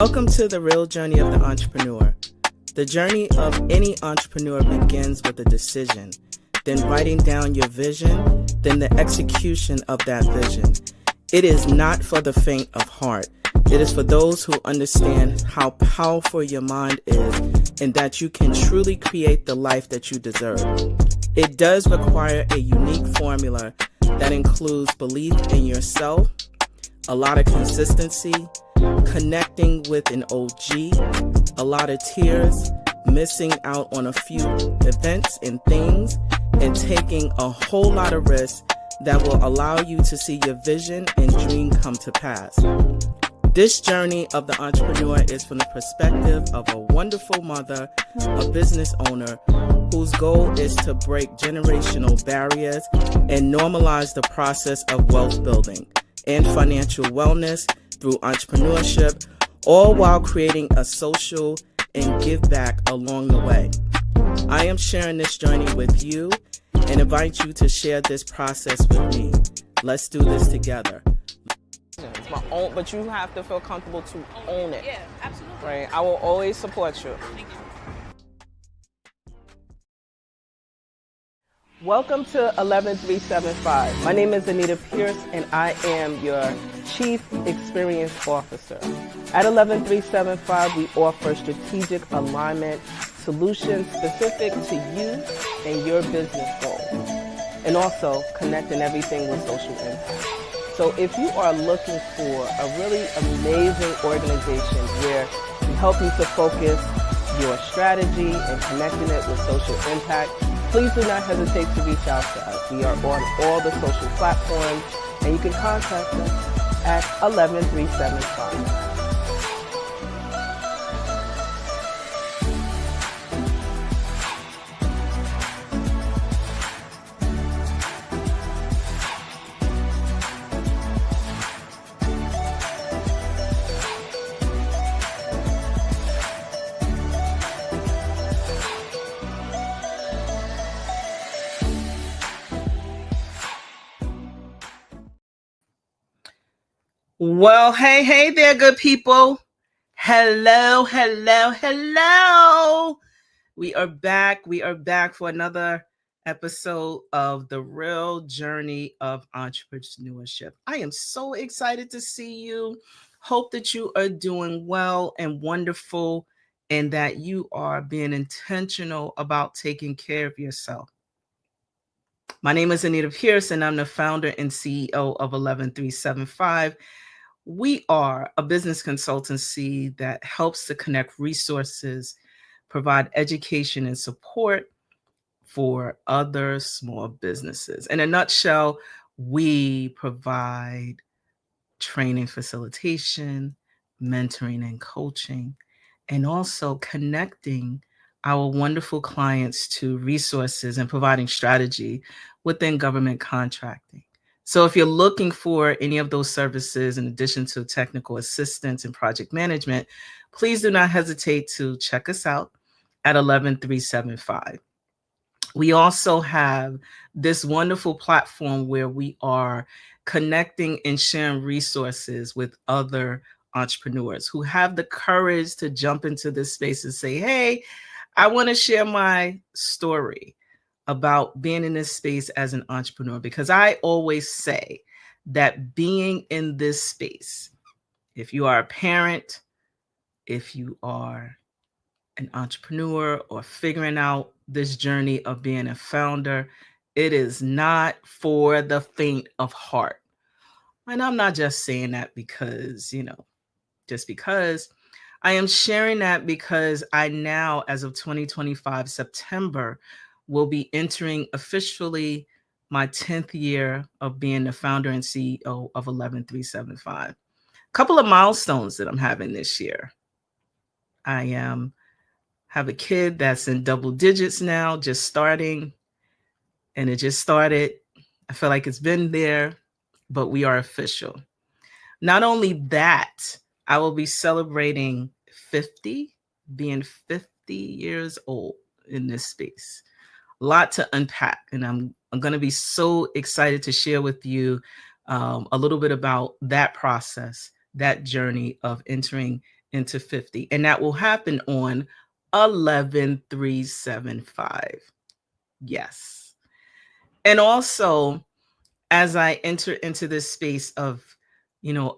Welcome to the real journey of the entrepreneur. The journey of any entrepreneur begins with a decision, then writing down your vision, then the execution of that vision. It is not for the faint of heart. It is for those who understand how powerful your mind is and that you can truly create the life that you deserve. It does require a unique formula that includes belief in yourself, a lot of consistency, connecting with an OG, a lot of tears, missing out on a few events and things, and taking a whole lot of risks that will allow you to see your vision and dream come to pass. This journey of the entrepreneur is from the perspective of a wonderful mother, a business owner, whose goal is to break generational barriers and normalize the process of wealth building and financial wellness through entrepreneurship, all while creating a social and give back along the way. I am sharing this journey with you and invite you to share this process with me. Let's do this together. It's my own, but you have to feel comfortable to own it. Yeah, absolutely. Right? I will always support you. Thank you. Welcome to 11375. My name is Anita Pierce and I am your Chief Experience Officer. At 11375, we offer strategic alignment solutions specific to you and your business goals, and also connecting everything with social impact. So if you are looking for a really amazing organization where we help you to focus your strategy and connecting it with social impact, please do not hesitate to reach out to us. We are on all the social platforms, and you can contact us at 11375. Well, hey there, good people. Hello. We are back for another episode of The Real Journey of Entrepreneurship. I am so excited to see you. Hope that you are doing well and wonderful and that you are being intentional about taking care of yourself. My name is Anita Pierce and I'm the founder and CEO of 11375. We are a business consultancy that helps to connect resources, provide education and support for other small businesses. In a nutshell, we provide training, facilitation, mentoring, and coaching, and also connecting our wonderful clients to resources and providing strategy within government contracting. So if you're looking for any of those services, in addition to technical assistance and project management, please do not hesitate to check us out at 11375. We also have this wonderful platform where we are connecting and sharing resources with other entrepreneurs who have the courage to jump into this space and say, hey, I want to share my story about being in this space as an entrepreneur, because I always say that being in this space, if you are a parent, if you are an entrepreneur or figuring out this journey of being a founder, it is not for the faint of heart. And I'm not just saying that because, just because. I am sharing that because I now, as of 2025, September, will be entering officially my 10th year of being the founder and CEO of 11375. A couple of milestones that I'm having this year. I have a kid that's in double digits now, just starting, and it just started. I feel like it's been there, but we are official. Not only that, I will be celebrating 50, being 50 years old in this space. A lot to unpack, and I'm going to be so excited to share with you a little bit about that process, that journey of entering into 50. And that will happen on 11/3/75. Yes. And also, as I enter into this space of,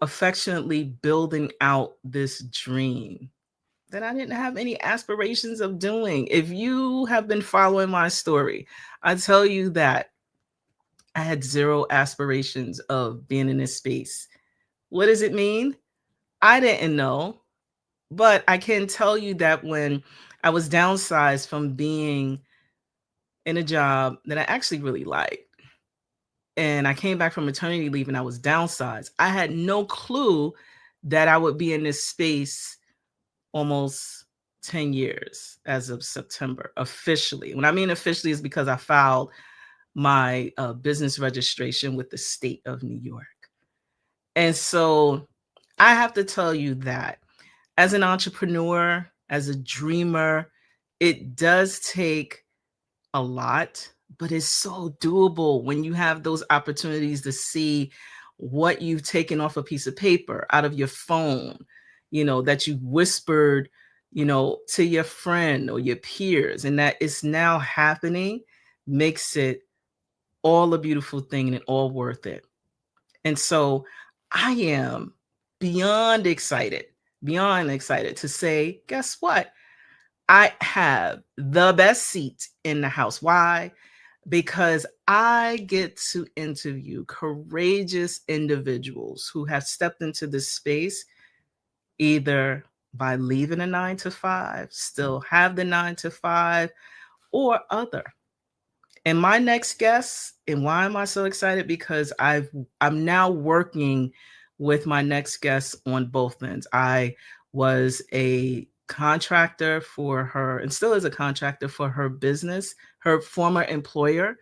affectionately building out this dream that I didn't have any aspirations of doing. If you have been following my story, I tell you that I had zero aspirations of being in this space. What does it mean? I didn't know, but I can tell you that when I was downsized from being in a job that I actually really liked, and I came back from maternity leave and I was downsized, I had no clue that I would be in this space almost 10 years as of September, officially. When I mean officially, is because I filed my business registration with the state of New York. And so I have to tell you that as an entrepreneur, as a dreamer, it does take a lot, but it's so doable when you have those opportunities to see what you've taken off a piece of paper, out of your phone, that you whispered, to your friend or your peers, and that it's now happening, makes it all a beautiful thing and all worth it. And so I am beyond excited, beyond excited to say, guess what? I have the best seat in the house. Why? Because I get to interview courageous individuals who have stepped into this space either by leaving a 9 to 5, still have the 9 to 5, or other. And my next guest, and why am I so excited? Because I'm now working with my next guest on both ends. I was a contractor for her and still is a contractor for her business, her former employer.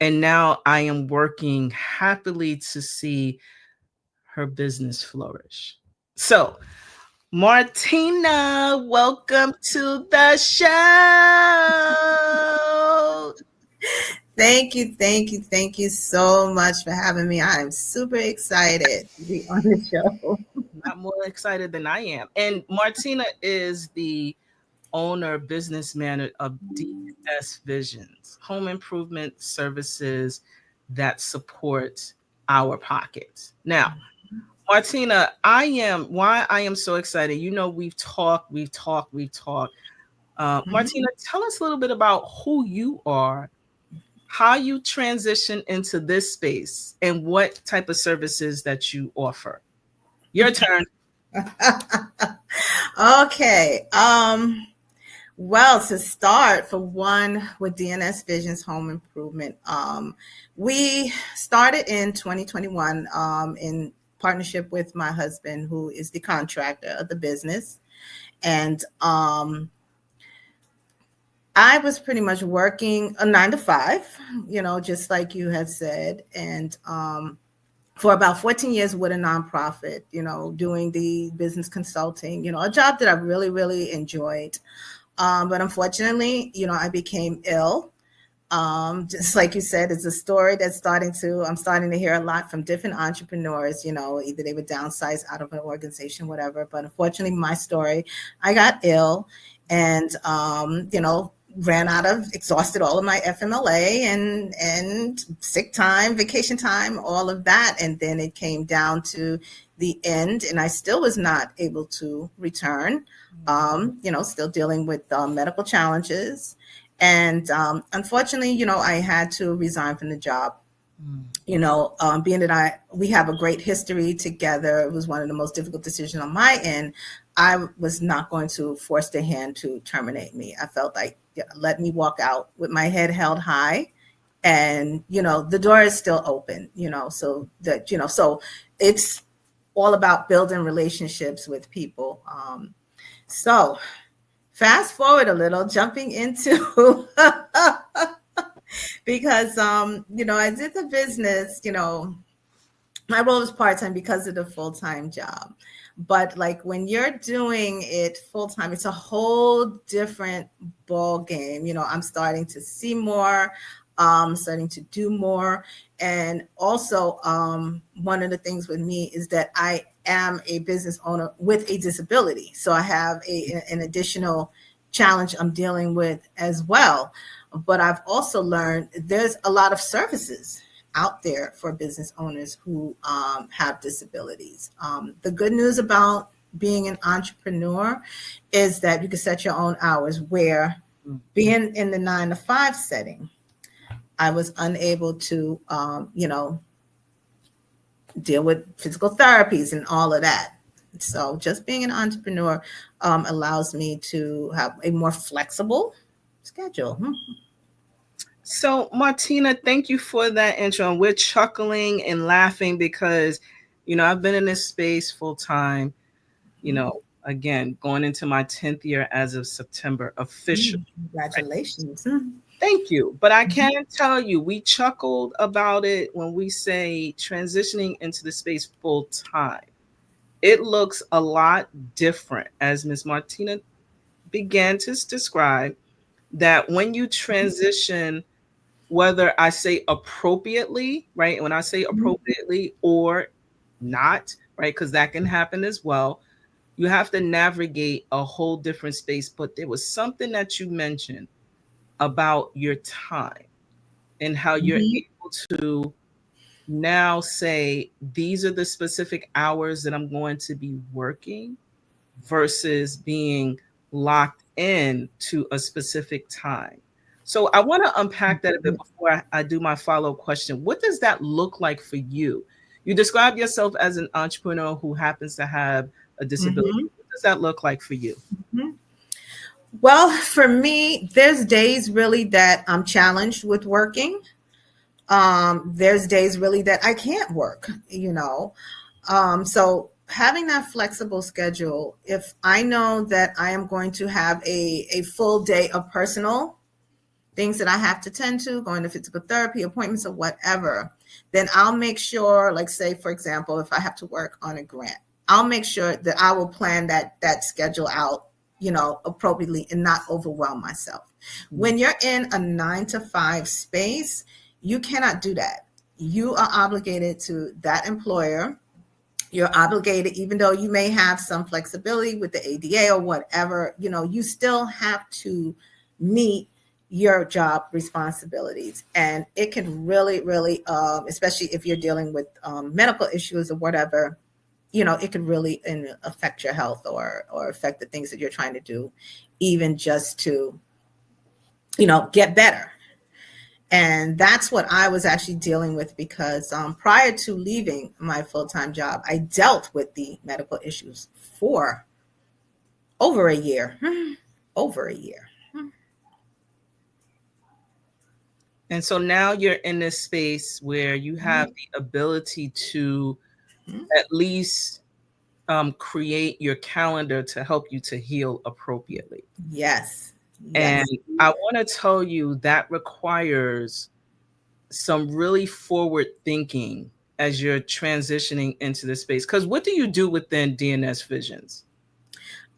And now I am working happily to see her business flourish. So, Martina, welcome to the show. Thank you so much for having me. I am super excited to be on the show. Not more excited than I am. And Martina is the owner, business manager of DS Visions, home improvement services that support our pockets. Now, Martina, why I am so excited. We've talked. Martina, tell us a little bit about who you are, how you transition into this space, and what type of services that you offer. Your turn. Okay. Well, to start, for one, with DNS Visions Home Improvement, we started in 2021 in partnership with my husband, who is the contractor of the business. And I was pretty much working a 9 to 5, just like you had said. And for about 14 years with a nonprofit, doing the business consulting, a job that I really, really enjoyed. But unfortunately, I became ill. Just like you said, it's a story I'm starting to hear a lot from different entrepreneurs, either they would downsize out of an organization, whatever. But unfortunately, my story, I got ill and, exhausted all of my FMLA and sick time, vacation time, all of that. And then it came down to the end and I still was not able to return, still dealing with medical challenges. And unfortunately, I had to resign from the job. Being that we have a great history together, it was one of the most difficult decisions on my end. I was not going to force their hand to terminate me. I felt like, let me walk out with my head held high, and the door is still open. So it's all about building relationships with people. So fast forward a little, jumping into because I did the business, my role was part-time because of the full-time job. But like when you're doing it full-time, it's a whole different ball game. I'm starting to see more, starting to do more. And also one of the things with me is that I am a business owner with a disability. So I have an additional challenge I'm dealing with as well. But I've also learned there's a lot of services out there for business owners who have disabilities. The good news about being an entrepreneur is that you can set your own hours, where being in the 9 to 5 setting, I was unable to, deal with physical therapies and all of that. So just being an entrepreneur allows me to have a more flexible schedule. So, Martina, thank you for that intro. And we're chuckling and laughing because, I've been in this space full time, again, going into my 10th year as of September officially. Congratulations. Right? Thank you. But I can tell you, we chuckled about it when we say transitioning into the space full time. It looks a lot different, as Ms. Martina began to describe, that when you transition, whether I say appropriately, right? When I say appropriately or not, right? Because that can happen as well. You have to navigate a whole different space. But there was something that you mentioned about your time and how you're able to now say, these are the specific hours that I'm going to be working versus being locked in to a specific time. So I want to unpack that a bit before I do my follow-up question. What does that look like for you? You describe yourself as an entrepreneur who happens to have a disability. What does that look like for you? Well, for me, there's days really that I'm challenged with working. There's days really that I can't work, So having that flexible schedule, if I know that I am going to have a full day of personal things that I have to tend to, going to physical therapy, appointments or whatever, then I'll make sure, like say, for example, if I have to work on a grant, I'll make sure that I will plan that schedule out, appropriately and not overwhelm myself. When you're in a 9 to 5 space, you cannot do that. You are obligated to that employer. You're obligated, even though you may have some flexibility with the ADA or whatever, you still have to meet your job responsibilities. And it can really, really, especially if you're dealing with medical issues or whatever, it can really affect your health or affect the things that you're trying to do, even just to, get better. And that's what I was actually dealing with because prior to leaving my full-time job, I dealt with the medical issues for over a year. And so now you're in this space where you have the ability to at least create your calendar to help you to heal appropriately. Yes. And I want to tell you that requires some really forward thinking as you're transitioning into the space. Because what do you do within DNS Visions?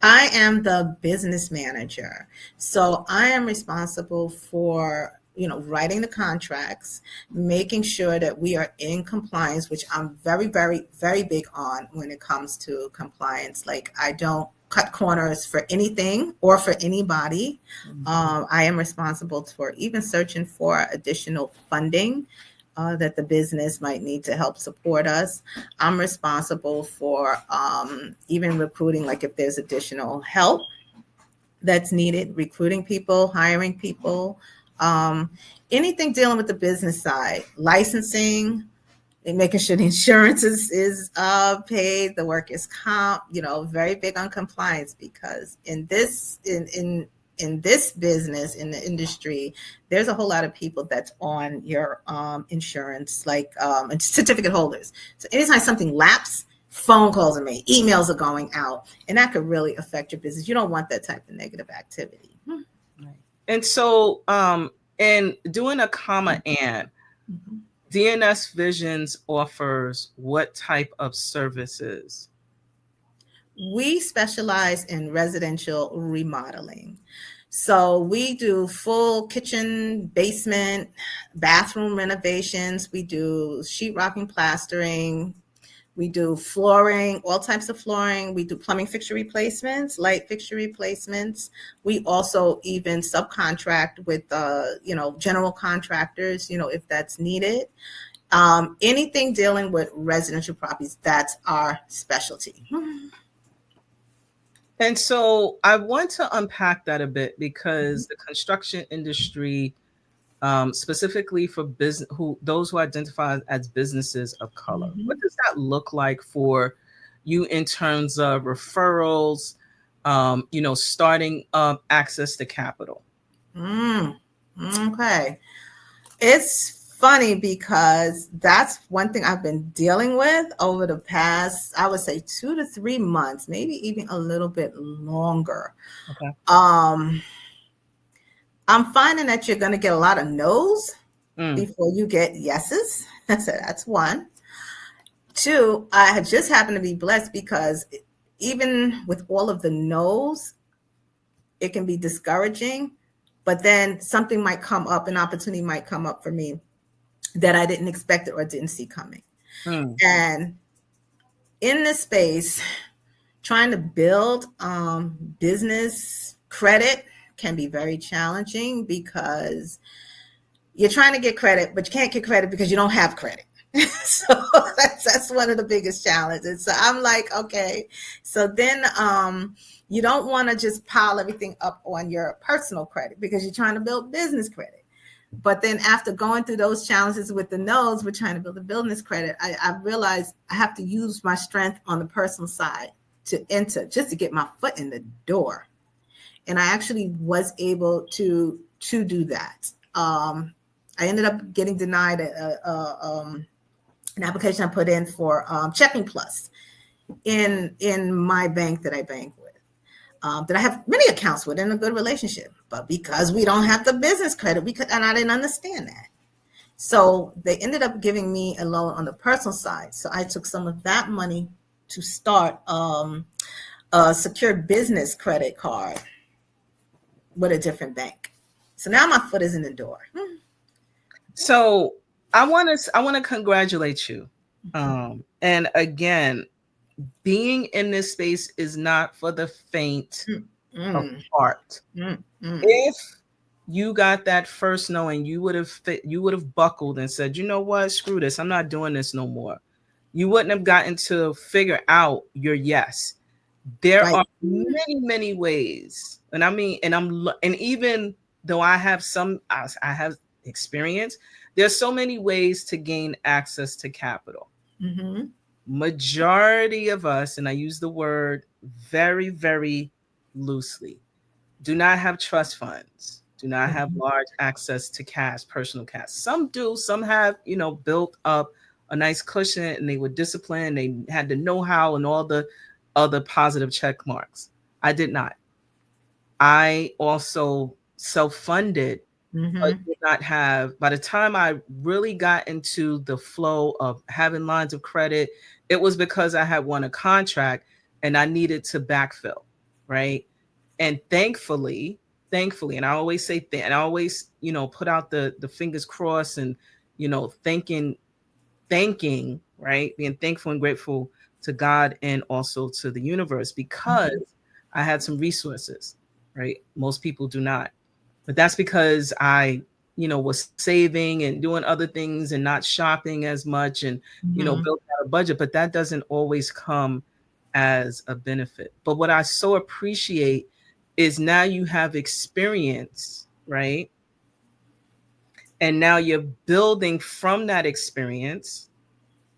I am the business manager. So I am responsible for, writing the contracts, making sure that we are in compliance, which I'm very, very, very big on when it comes to compliance. Like I don't cut corners for anything or for anybody. I am responsible for even searching for additional funding that the business might need to help support us. I'm responsible for even recruiting, like if there's additional help that's needed, recruiting people, hiring people, anything dealing with the business side, licensing, and making sure the insurance is paid, the workers' comp, very big on compliance because in this business, in the industry, there's a whole lot of people that's on your insurance, like certificate holders. So anytime something lapses, phone calls are made, emails are going out, and that could really affect your business. You don't want that type of negative activity. Right. And so, in doing a comma and, DNS Visions offers what type of services? We specialize in residential remodeling. So we do full kitchen, basement, bathroom renovations. We do sheetrocking, plastering, We do flooring, all types of flooring. We do plumbing fixture replacements, light fixture replacements. We also even subcontract with, general contractors, if that's needed. Anything dealing with residential properties, that's our specialty. And so I want to unpack that a bit because the construction industry, specifically for business, those who identify as businesses of color, what does that look like for you in terms of referrals, starting up access to capital? Okay. It's funny because that's one thing I've been dealing with over the past, I would say 2 to 3 months, maybe even a little bit longer. Okay. I'm finding that you're going to get a lot of no's before you get yeses. So that's one. Two, I had just happened to be blessed because even with all of the no's, it can be discouraging, but then something might come up, an opportunity might come up for me that I didn't expect it or didn't see coming. And in this space, trying to build business credit can be very challenging because you're trying to get credit, but you can't get credit because you don't have credit. So that's one of the biggest challenges. So I'm like, okay, so then you don't want to just pile everything up on your personal credit because you're trying to build business credit. But then after going through those challenges with the no's, we're trying to build a business credit. I realized I have to use my strength on the personal side to enter, just to get my foot in the door. And I actually was able to do that. I ended up getting denied an application I put in for Checking Plus in my bank that I bank with. That I have many accounts with in a good relationship, but because we don't have the business credit, and I didn't understand that. So they ended up giving me a loan on the personal side. So I took some of that money to start a secured business credit card with a different bank. So now my foot is in the door. So I want to congratulate you. And again, being in this space is not for the faint of heart. If you got that first no and you would have buckled and said, you know what, screw this, I'm not doing this no more, you wouldn't have gotten to figure out your yes. There are many ways, and I mean, and even though I have experience, there's so many ways to gain access to capital. Majority of us, and I use the word very, very loosely, do not have trust funds, do not have large access to cash, personal cash. Some do, some have, built up a nice cushion and they were disciplined, they had the know-how and all the other positive check marks. I did not. I also self-funded, but did not have, by the time I really got into the flow of having lines of credit, it was because I had won a contract and I needed to backfill, right? And thankfully, and I always say that, and I always, put out the fingers crossed and, thanking, right? Being thankful and grateful to God and also to the universe because I had some resources, right? Most people do not. But that's because I, was saving and doing other things and not shopping as much and, built out a budget. But that doesn't always come as a benefit. But what I so appreciate is now you have experience, right? And now you're building from that experience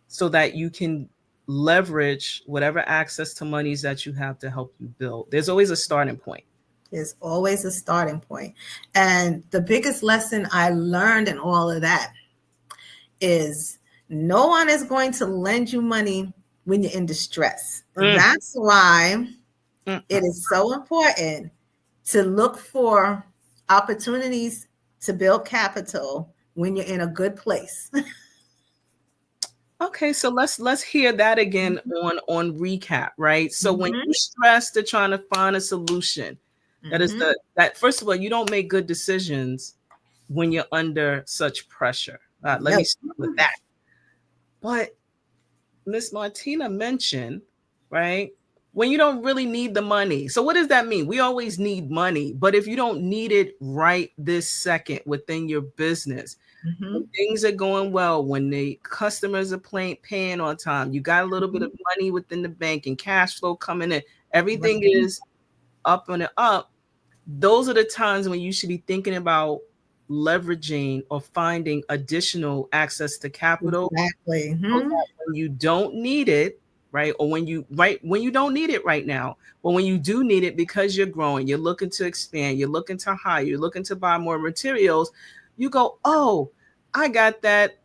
so that you can leverage whatever access to monies that you have to help you build. There's always a starting point. There's always a starting point. And the biggest lesson I learned in all of that is no one is going to lend you money when you're in distress. That's why it is so important to look for opportunities to build capital when you're in a good place. Okay, so let's hear that again on recap, right? So when you're stressed to trying to find a solution, that is that first of all, you don't make good decisions when you're under such pressure. Let me start with that. But Miss Martina mentioned, right? When you don't really need the money. So what does that mean? We always need money, but if you don't need it right this second within your business, when Mm-hmm. things are going well, when the customers are paying on time, you got a little bit Mm-hmm. of money within the bank and cash flow coming in, everything Right. is up and up. Those are the times when you should be thinking about leveraging or finding additional access to capital Exactly. so Hmm. that when you don't need it, right? Or when you don't need it right now, but when you do need it because you're growing, you're looking to expand, you're looking to hire, you're looking to buy more materials, you go, oh, I got that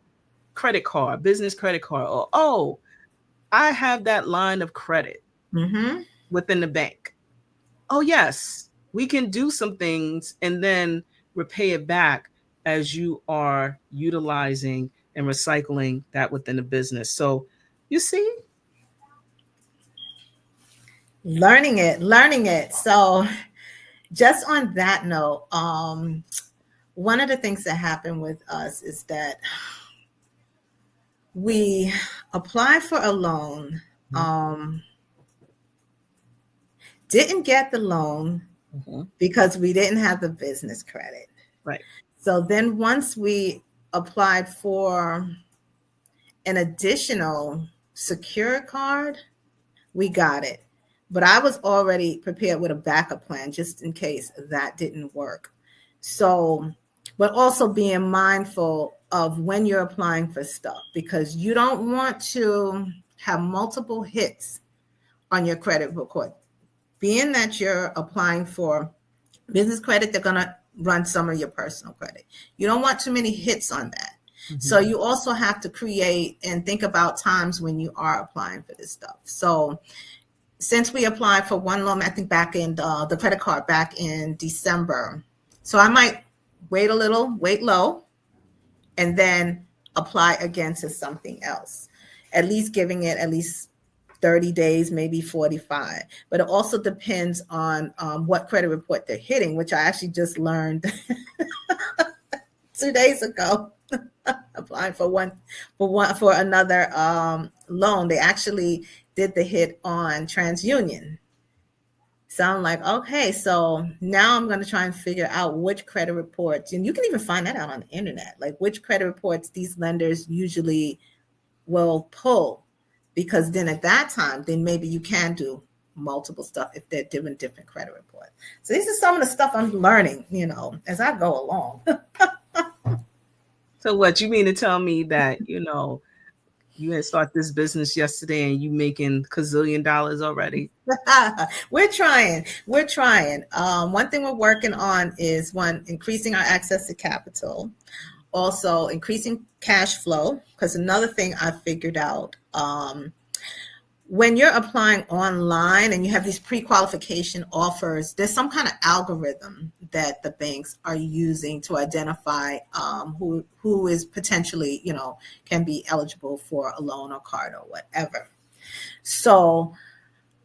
credit card, business credit card, or oh, I have that line of credit Hmm. within the bank. Oh yes, we can do some things and then repay it back as you are utilizing and recycling that within the business. So you see, Learning it. So just on that note, one of the things that happened with us is that we applied for a loan, um, didn't get the loan mm-hmm. because we didn't have the business credit. Right. So then once we applied for an additional secure card, we got it. But I was already prepared with a backup plan just in case that didn't work. So, but also being mindful of when you're applying for stuff because you don't want to have multiple hits on your credit report. Being that you're applying for business credit, they're going to run some of your personal credit. You don't want too many hits on that. Mm-hmm. So you also have to create and think about times when you are applying for this stuff. So since we applied for one loan, I think back in the credit card back in December. So I might wait a little, wait low, and then apply again to something else, at least giving it at least 30 days, maybe 45. But it also depends on what credit report they're hitting, which I actually just learned 2 days ago. Applying for another loan. They actually did the hit on TransUnion. So I'm like, okay, so now I'm going to try and figure out which credit reports, and you can even find that out on the internet, like which credit reports these lenders usually will pull, because then at that time, then maybe you can do multiple stuff if they're doing different credit reports. So this is some of the stuff I'm learning, as I go along. So what you mean to tell me that you had start this business yesterday and you making $1 already? We're trying. One thing we're working on is one, increasing our access to capital, also increasing cash flow. Because another thing I figured out, when you're applying online and you have these pre-qualification offers, there's some kind of algorithm that the banks are using to identify who is potentially, can be eligible for a loan or card or whatever. So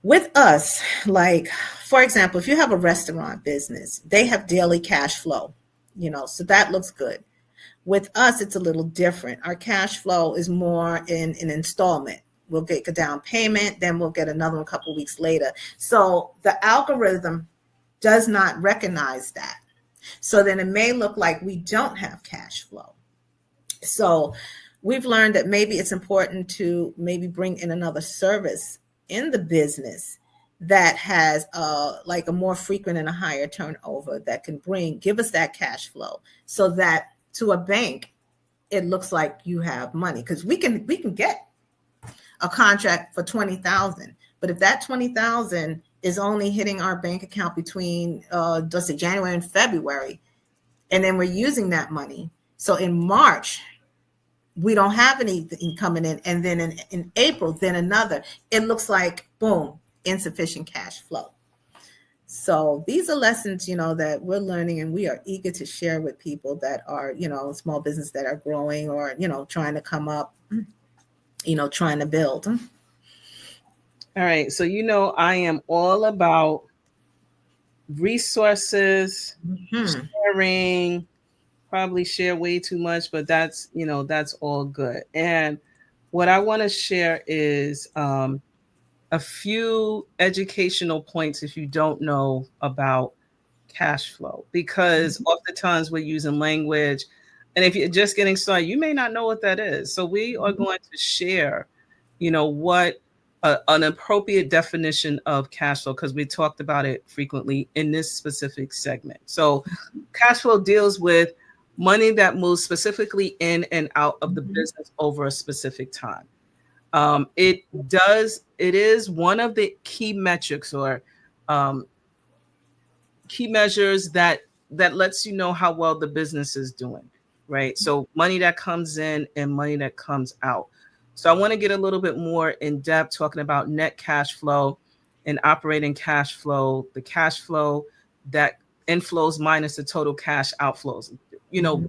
with us, like, for example, if you have a restaurant business, they have daily cash flow, so that looks good. With us, it's a little different. Our cash flow is more in an installment. We'll get a down payment, then we'll get another one a couple of weeks later. So the algorithm does not recognize that. So then it may look like we don't have cash flow. So we've learned that maybe it's important to maybe bring in another service in the business that has like a more frequent and a higher turnover that can give us that cash flow, so that to a bank it looks like you have money, because we can get a contract for 20,000, but if that 20,000 is only hitting our bank account between let's say January and February, and then we're using that money, so in March we don't have anything coming in, and then in April then another, it looks like boom, insufficient cash flow. So these are lessons, that we're learning, and we are eager to share with people that are, small business that are growing, or, trying to come up, trying to build. All right. So I am all about resources, Mhm. sharing, probably share way too much, but that's all good. And what I want to share is a few educational points if you don't know about cash flow, because oftentimes we're using language, and if you're just getting started, you may not know what that is. So we are going to share, what an appropriate definition of cash flow, because we talked about it frequently in this specific segment. So cash flow deals with money that moves specifically in and out of the business over a specific time. It is one of the key metrics, or um, key measures that lets you know how well the business is doing, right? So money that comes in and money that comes out. So I want to get a little bit more in depth talking about net cash flow and operating cash flow, the cash flow that inflows minus the total cash outflows.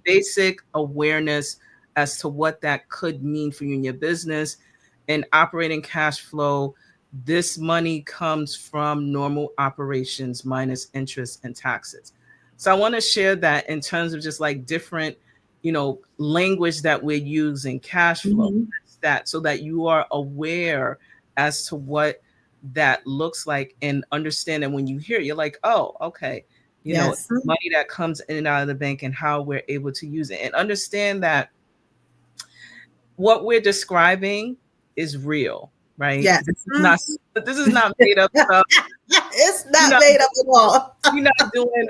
Basic awareness as to what that could mean for you in your business. And operating cash flow, this money comes from normal operations minus interest and taxes. So I want to share that in terms of just like different, language that we're using, cash flow, that, so that you are aware as to what that looks like, and understand that when you hear it, you're like, oh, okay, Yes. money that comes in and out of the bank and how we're able to use it, and understand that what we're describing is real, right? Yes. This is not made up stuff. It's not made up at all. You're not doing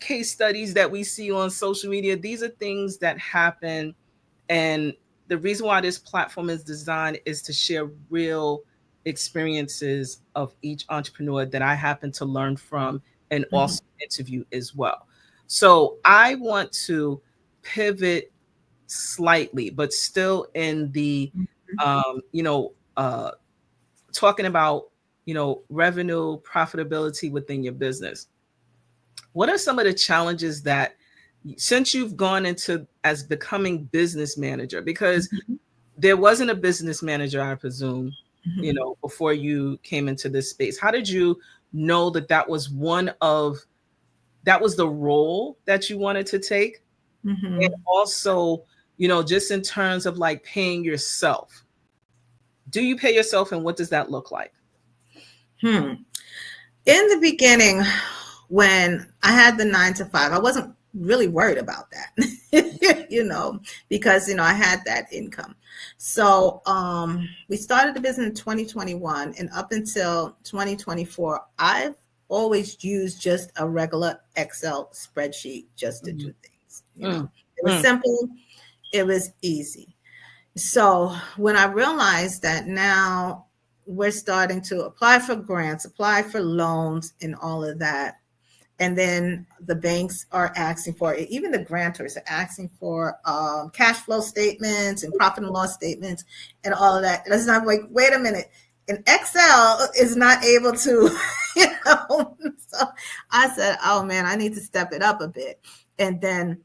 case studies that we see on social media. These are things that happen, and the reason why this platform is designed is to share real experiences of each entrepreneur that I happen to learn from and also interview as well. So I want to pivot slightly, but still in the talking about revenue, profitability within your business. What are some of the challenges that, since you've gone into as becoming business manager, because there wasn't a business manager, I presume, before you came into this space. How did you know that was the role that you wanted to take? And also, just in terms of like paying yourself, do you pay yourself, and what does that look like? In the beginning, when I had the 9 to 5, I wasn't really worried about that, because, I had that income. So we started the business in 2021, and up until 2024, I've always used just a regular Excel spreadsheet just to do things. It was simple. It was easy. So when I realized that now we're starting to apply for grants, apply for loans and all of that, and then the banks are asking for it, even the grantors are asking for cash flow statements and profit and loss statements and all of that. And it's not like, wait a minute, and Excel is not able to, So I said, oh man, I need to step it up a bit. And then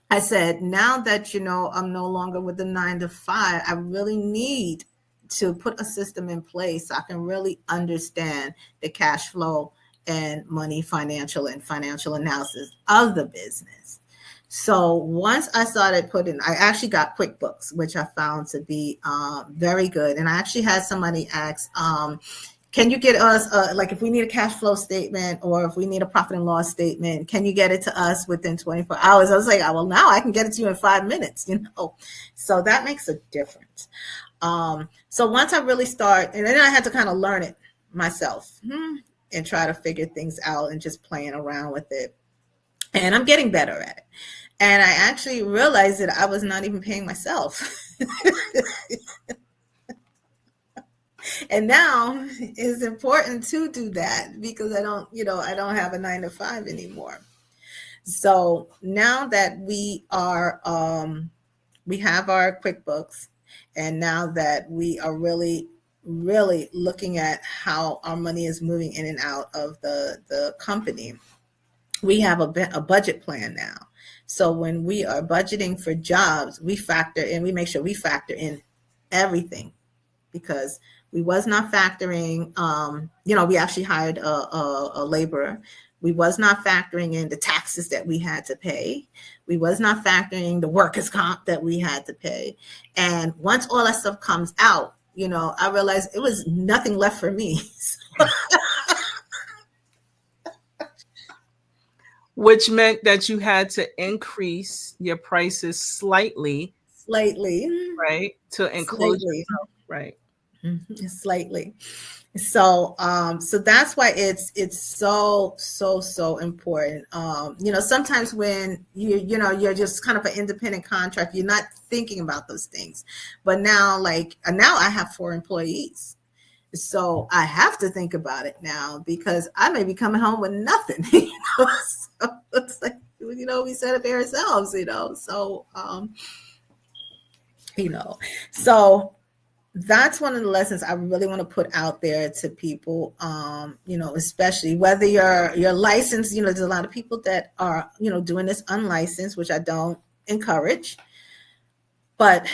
I said, now that, I'm no longer with the 9 to 5, I really need to put a system in place so I can really understand the cash flow and money financial analysis of the business. So once I started I actually got QuickBooks, which I found to be very good. And I actually had somebody ask, can you get us, like if we need a cash flow statement or if we need a profit and loss statement, can you get it to us within 24 hours? I was like, oh, well, now I can get it to you in 5 minutes, So that makes a difference. So once I really start, and then I had to kind of learn it myself and try to figure things out and just playing around with it. And I'm getting better at it. And I actually realized that I was not even paying myself. And now it's important to do that because I don't have a 9 to 5 anymore. So now that we are, we have our QuickBooks, and now that we are really looking at how our money is moving in and out of the company, we have a budget plan now. So when we are budgeting for jobs, we make sure we factor in everything, because We was not factoring, we actually hired a laborer. We was not factoring in the taxes that we had to pay. We was not factoring the workers' comp that we had to pay. And once all that stuff comes out, I realized it was nothing left for me. Which meant that you had to increase your prices slightly, Slightly, right? To include slightly, yourself, right? slightly. So that's why it's so important. Sometimes when you're just kind of an independent contractor, you're not thinking about those things. But now, now I have 4 employees, so I have to think about it now because I may be coming home with nothing. So it's like we set up ourselves. You know, so that's one of the lessons I really want to put out there to people. Especially whether you're licensed. There's a lot of people that are doing this unlicensed, which I don't encourage. But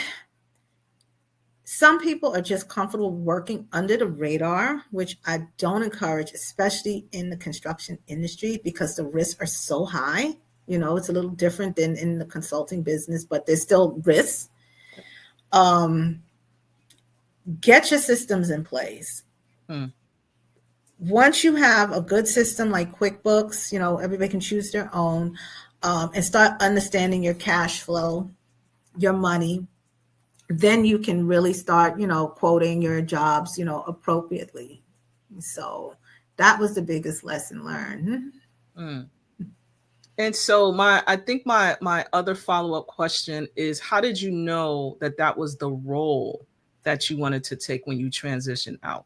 some people are just comfortable working under the radar, which I don't encourage, especially in the construction industry because the risks are so high. It's a little different than in the consulting business, but there's still risks. Get your systems in place. Once you have a good system like QuickBooks, everybody can choose their own, and start understanding your cash flow, your money, then you can really start, quoting your jobs, appropriately. So that was the biggest lesson learned. Mm. And so I think my other follow-up question is, how did you know that that was the role that you wanted to take when you transitioned out?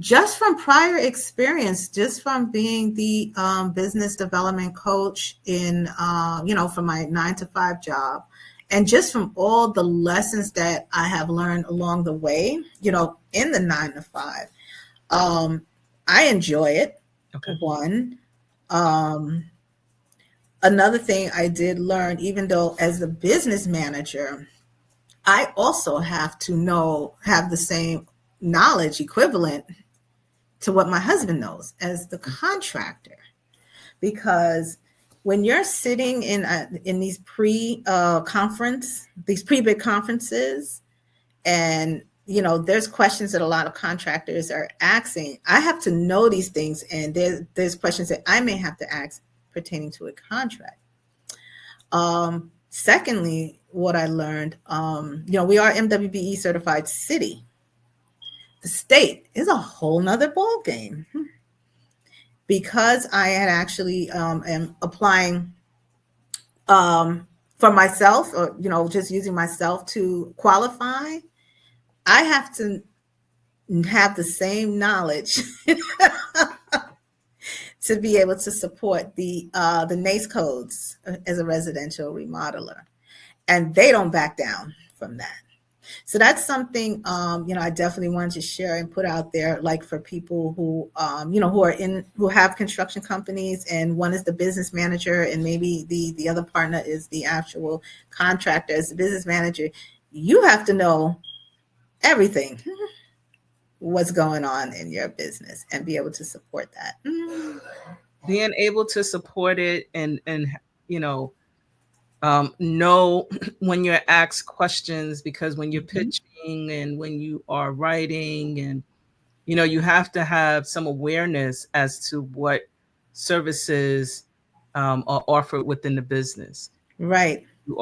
Just from prior experience, just from being the business development coach in, for my 9 to 5 job, and just from all the lessons that I have learned along the way, in the 9 to 5, I enjoy it. Okay. One. Another thing I did learn, even though as a business manager, I also have to have the same knowledge equivalent to what my husband knows as the contractor, because when you're sitting in these pre-bid conferences, and there's questions that a lot of contractors are asking, I have to know these things, and there's questions that I may have to ask pertaining to a contract. Secondly, what I learned, we are MWBE certified city. The state is a whole nother ball game, because I had actually am applying for myself, or just using myself to qualify. I have to have the same knowledge to be able to support the NACE codes as a residential remodeler, and they don't back down from that. So that's something, I definitely wanted to share and put out there, like for people who, who have construction companies, and one is the business manager, and maybe the other partner is the actual contractor. As the business manager, you have to know everything, what's going on in your business, and be able to support that. Being able to support it, and know when you're asked questions, because when you're pitching and when you are writing, and you have to have some awareness as to what services are offered within the business, Right. that you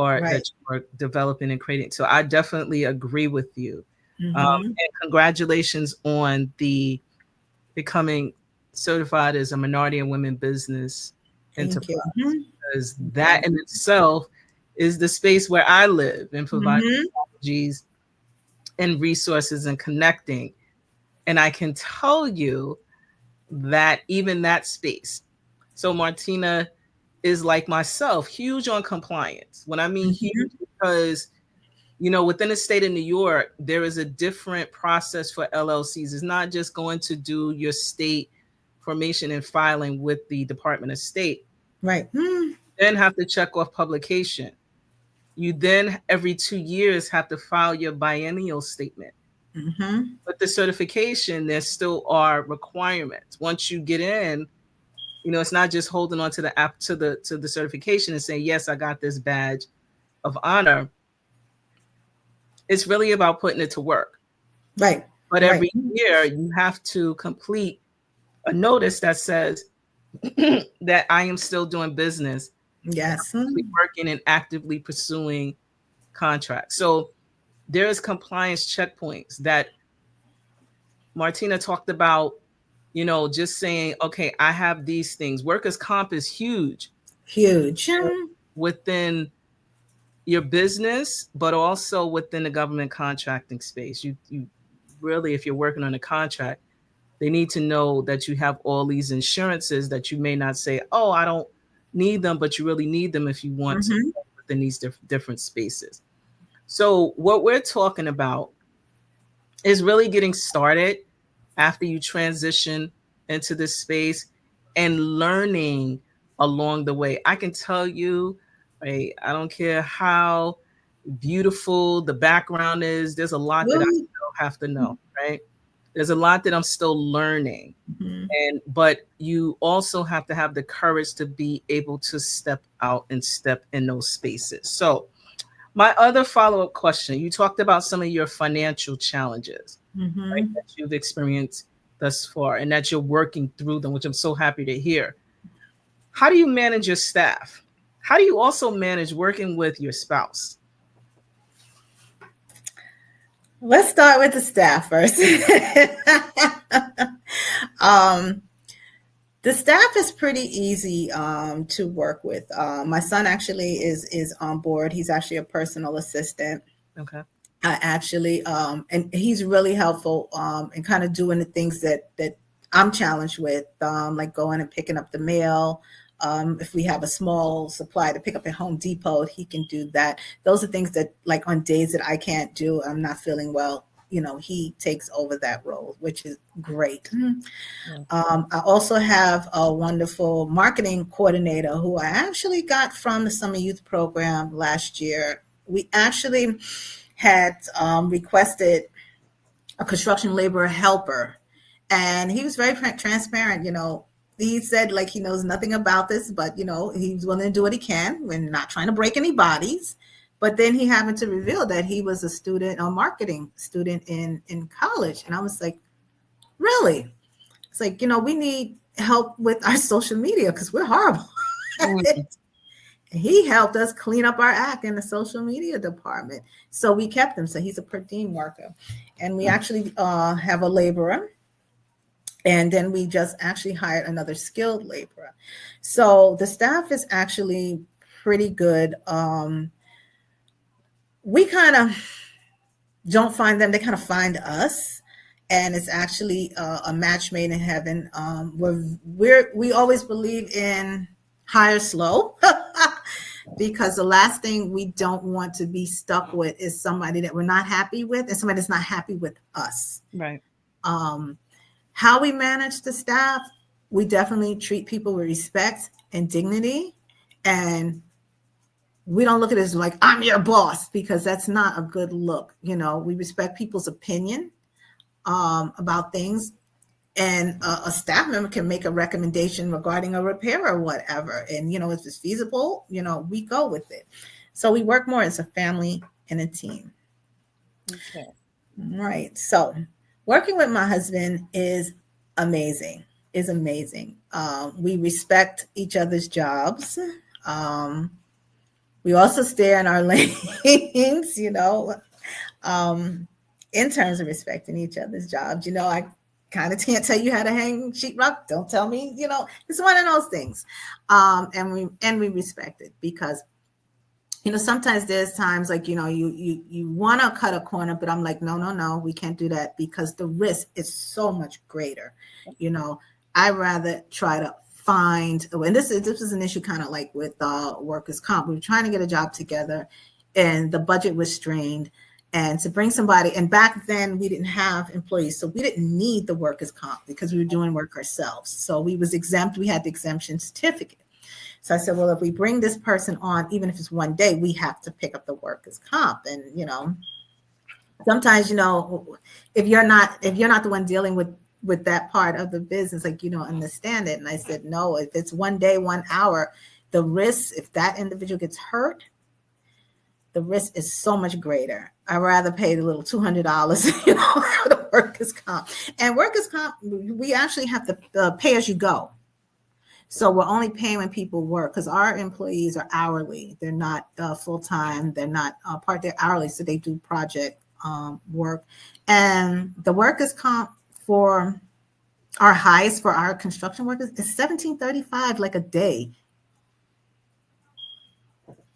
are developing and creating. So I definitely agree with you. Mm-hmm. And congratulations on the becoming certified as a minority and women business Thank you. enterprise, because that in itself is the space where I live, and provide technologies and resources and connecting. And I can tell you that even that space. So Martina is like myself, huge on compliance. When I mean huge, because within the state of New York, there is a different process for LLCs. It's not just going to do your state formation and filing with the Department of State. Right. Then have to check off publication. You then every 2 years have to file your biennial statement. Mm-hmm. But the certification, there still are requirements. Once you get in, it's not just holding on to the app to the certification and saying, yes, I got this badge of honor. It's really about putting it to work. Right. But Right. every year you have to complete a notice that says that I am still doing business, Yes. working and actively pursuing contracts. So there is compliance checkpoints that Martina talked about, just saying, okay, I have these things. Workers' comp is huge Huge. within your business, but also within the government contracting space. You really, if you're working on a contract, they need to know that you have all these insurances that you may not say, oh, I don't need them, but you really need them if you want to Mm-hmm. within these different spaces. So what we're talking about is really getting started after you transition into this space and learning along the way. I can tell you, right, I don't care how beautiful the background is, there's a lot that I Well, still have to know, right? There's a lot that I'm still learning. mm-hmm. But you also have to have the courage to be able to step out and step in those spaces. So my other follow-up question, you talked about some of your financial challenges, right, Mm-hmm. that you've experienced thus far and that you're working through them, which I'm so happy to hear. How do you manage your staff? How do you also manage working with your spouse? Let's start with the staff first. um, the staff is pretty easy to work with. My son actually is on board. He's actually a personal assistant. Okay. I actually and he's really helpful in kind of doing the things that I'm challenged with, like going and picking up the mail. If we have a small supply to pick up at Home Depot, he can do that. Those are things that, like, on days that I can't do, I'm not feeling well, he takes over that role, which is great. I also have a wonderful marketing coordinator who I actually got from the Summer Youth Program last year. We actually had requested a construction laborer helper, and he was very transparent. He said, like, he knows nothing about this, but he's willing to do what he can. We're not trying to break any bodies. But then he happened to reveal that he was a marketing student in college, and I was like, really? It's like, we need help with our social media because we're horrible at it. He helped us clean up our act in the social media department. So we kept him. So he's a per diem worker. And we actually have a laborer. And then we just actually hired another skilled laborer. So the staff is actually pretty good. We kind of don't find them. They kind of find us. And it's actually a match made in heaven. We always believe in hire slow. Because the last thing we don't want to be stuck with is somebody that we're not happy with and somebody that's not happy with us. Right. How we manage the staff, we definitely treat people with respect and dignity. And we don't look at it as like, I'm your boss, because that's not a good look. We respect people's opinion about things. And a staff member can make a recommendation regarding a repair or whatever. And, if it's feasible, we go with it. So we work more as a family and a team. Okay. Right. So working with my husband is amazing. We respect each other's jobs. We also stay in our lanes, in terms of respecting each other's jobs. I kind of can't tell you how to hang sheetrock. Don't tell me, it's one of those things. And we respect it because, sometimes there's times like, you want to cut a corner, but I'm like, no, we can't do that because the risk is so much greater. I rather try to find, and this is an issue kind of like with workers' comp. We were trying to get a job together and the budget was strained. And to bring somebody, and back then we didn't have employees, so we didn't need the workers' comp because we were doing work ourselves. So we was exempt. We had the exemption certificate. So I said, well, if we bring this person on, even if it's one day, we have to pick up the workers' comp. And, sometimes, if you're not the one dealing with that part of the business, like you don't understand it. And I said, no, if it's 1 day, 1 hour, the risk, if that individual gets hurt, the risk is so much greater. I'd rather pay the little $200, for the workers' comp. And workers' comp, we actually have to pay as you go. So we're only paying when people work, because our employees are hourly. They're not full time. They're not part. They're hourly, so they do project work. And the workers' comp for our highest for our construction workers is $17.35 like a day.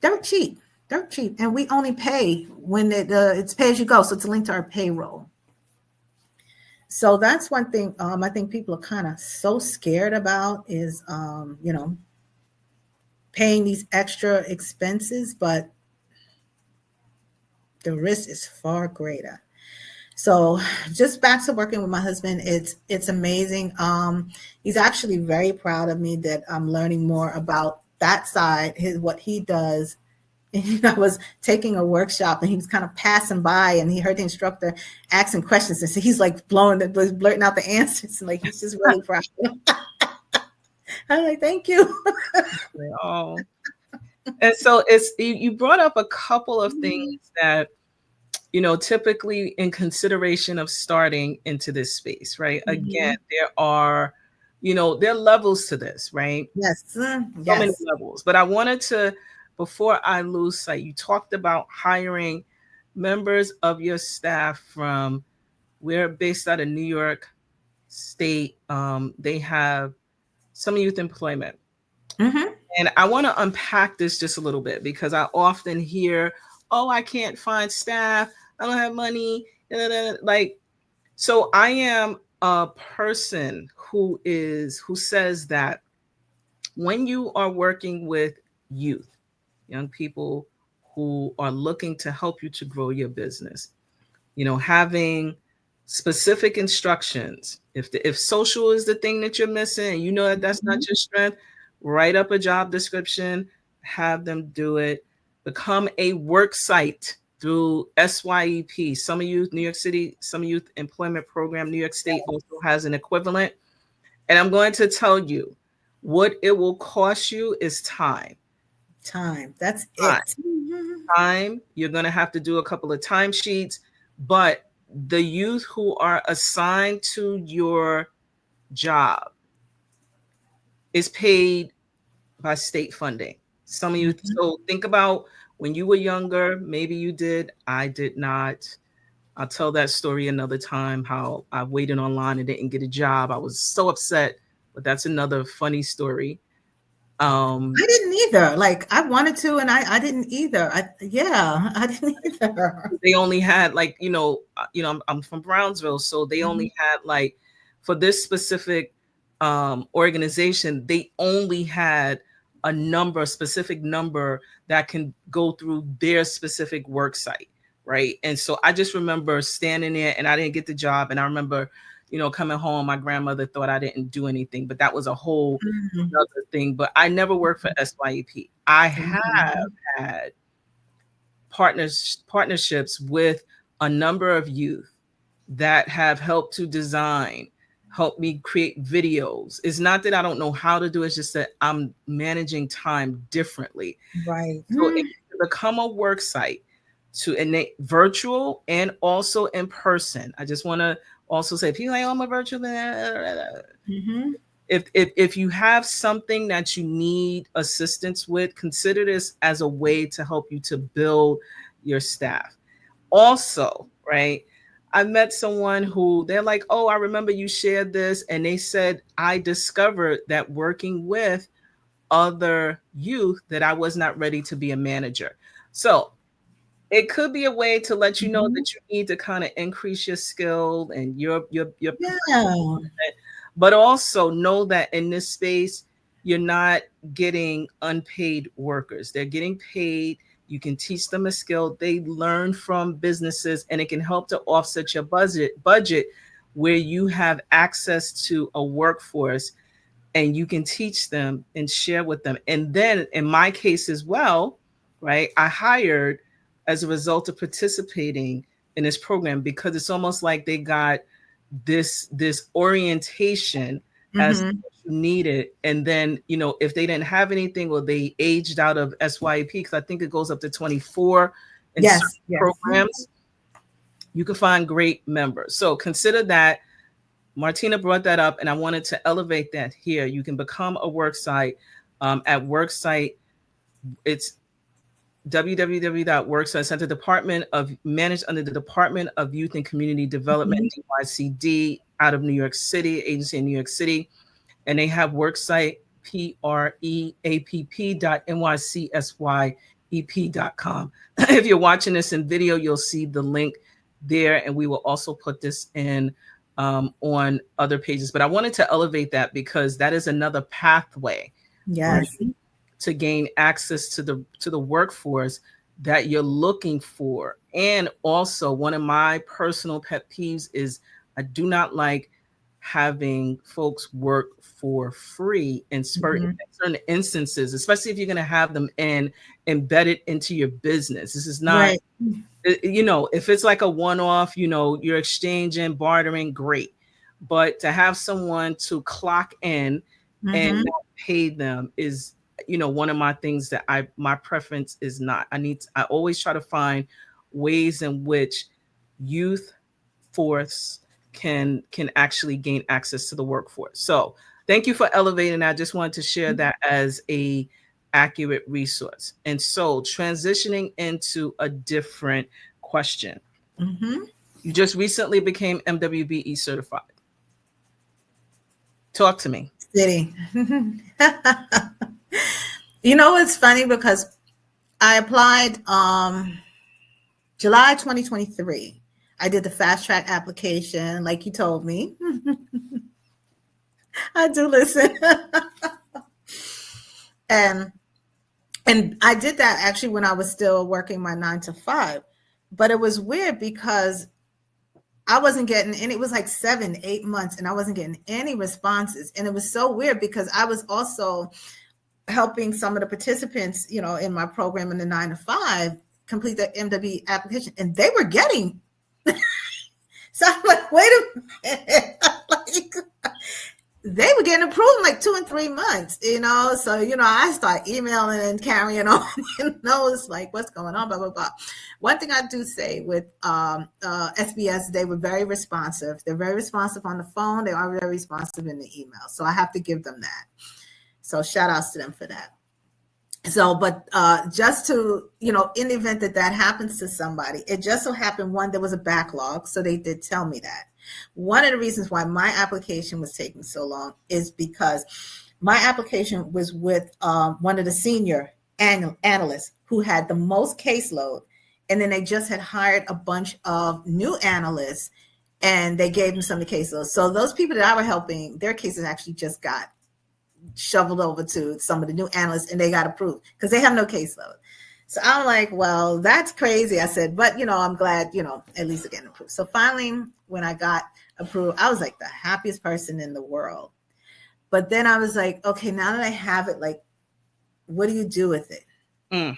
They're cheap. They're cheap, and we only pay when it's pay as you go. So it's linked to our payroll. So that's one thing I think people are kind of so scared about is, paying these extra expenses, but the risk is far greater. So just back to working with my husband, it's amazing. He's actually very proud of me that I'm learning more about that side, what he does. And I was taking a workshop and he was kind of passing by and he heard the instructor asking questions. And so he's like blurting out the answers. And like, he's just really proud. I'm like, thank you. Oh, and so you brought up a couple of things that, typically in consideration of starting into this space, right? Mm-hmm. Again, there are levels to this, right? Yes. So many levels. But I wanted to, before I lose sight, you talked about hiring members of your staff from, we're based out of New York State. They have some youth employment. Mm-hmm. And I want to unpack this just a little bit because I often hear, oh, I can't find staff. I don't have money. Like, so I am a person who says that when you are working with youth, young people who are looking to help you to grow your business, having specific instructions. If social is the thing that you're missing, and that that's not your strength, write up a job description, have them do it, become a work site through SYEP. Some of you, New York City, some Youth Employment Program, New York State also has an equivalent. And I'm going to tell you what it will cost you is time. Time. That's Time. it. Time. You're going to have to do a couple of timesheets, but the youth who are assigned to your job is paid by state funding. Some of you, so think about when you were younger, maybe you did, I did not. I'll tell that story another time, how I waited online and didn't get a job. I was so upset, but that's another funny story. I didn't either. Like I wanted to, and I didn't either. I didn't either. They only had like, I'm from Brownsville, so they only had like, for this specific organization, they only had a specific number that can go through their specific work site, right? And so I just remember standing there and I didn't get the job. And I remember, coming home, my grandmother thought I didn't do anything, but that was a whole other thing. But I never worked for SYEP. I have had partnerships with a number of youth that have helped to design, help me create videos. It's not that I don't know how to do it, it's just that I'm managing time differently. Right. So it can become a work site to innate virtual and also in person. I just want to also say, people like, oh, I'm a virtual. If you have something that you need assistance with, consider this as a way to help you to build your staff. Also, right, I met someone who they're like, oh, I remember you shared this. And they said, I discovered that working with other youth that I was not ready to be a manager. So it could be a way to let you know that you need to kind of increase your skill and your but also know that in this space, you're not getting unpaid workers. They're getting paid. You can teach them a skill. They learn from businesses, and it can help to offset your budget where you have access to a workforce and you can teach them and share with them. And then in my case as well, right, I hired as a result of participating in this program, because it's almost like they got this orientation as Mm-hmm. you needed. And then, if they didn't have anything, or they aged out of SYP, because I think it goes up to 24 in certain Yes, yes. programs, you can find great members. So consider that. Martina brought that up, and I wanted to elevate that here. You can become a worksite at worksite. It's www.worksite Center Department of managed under the Department of Youth and Community Development, Mhm. DYCD, out of New York City, agency in New York City. And they have worksite preapp.nycsyep.com. If you're watching this in video, you'll see the link there, and we will also put this in on other pages. But I wanted to elevate that because that is another pathway, right, Yes. to gain access to the workforce that you're looking for. And also, one of my personal pet peeves is I do not like having folks work for free in Mhm. certain instances, especially if you're going to have them embedded into your business. This is not, Right. if it's like a one-off, you're exchanging, bartering, great. But to have someone to clock in and Mm-hmm. not pay them is, one of my things that my preference is not. I always try to find ways in which youth force can actually gain access to the workforce. So thank you for elevating. I just wanted to share that as a accurate resource. And so transitioning into a different question. Mm-hmm. You just recently became MWBE certified. Talk to me. City. It's funny because I applied July 2023. I did the fast track application, like you told me. I do listen. and and I did that actually when I was still working my 9 to 5. But it was weird because I wasn't getting, and it was like 7, 8 months, and I wasn't getting any responses. And it was so weird because I was also helping some of the participants, in my program in the 9 to 5 complete the MW application, and they were getting. So I'm like, wait a minute. Like, they were getting approved in like 2 and 3 months, So, I start emailing and carrying on, it's like, what's going on, blah, blah, blah. One thing I do say with SBS, they were very responsive. They're very responsive on the phone. They are very responsive in the email. So I have to give them that. So shout outs to them for that. So, but just to, in the event that happens to somebody, it just so happened, one, there was a backlog. So they did tell me that. One of the reasons why my application was taking so long is because my application was with one of the senior analysts who had the most caseload. And then they just had hired a bunch of new analysts, and they gave them some of the caseload. So those people that I were helping, their cases actually just got shoveled over to some of the new analysts, and they got approved because they have no caseload. So I'm like, well, that's crazy. I said, but I'm glad, at least again approved. So finally, when I got approved, I was like the happiest person in the world. But then I was like, okay, now that I have it, like, what do you do with it? Mm.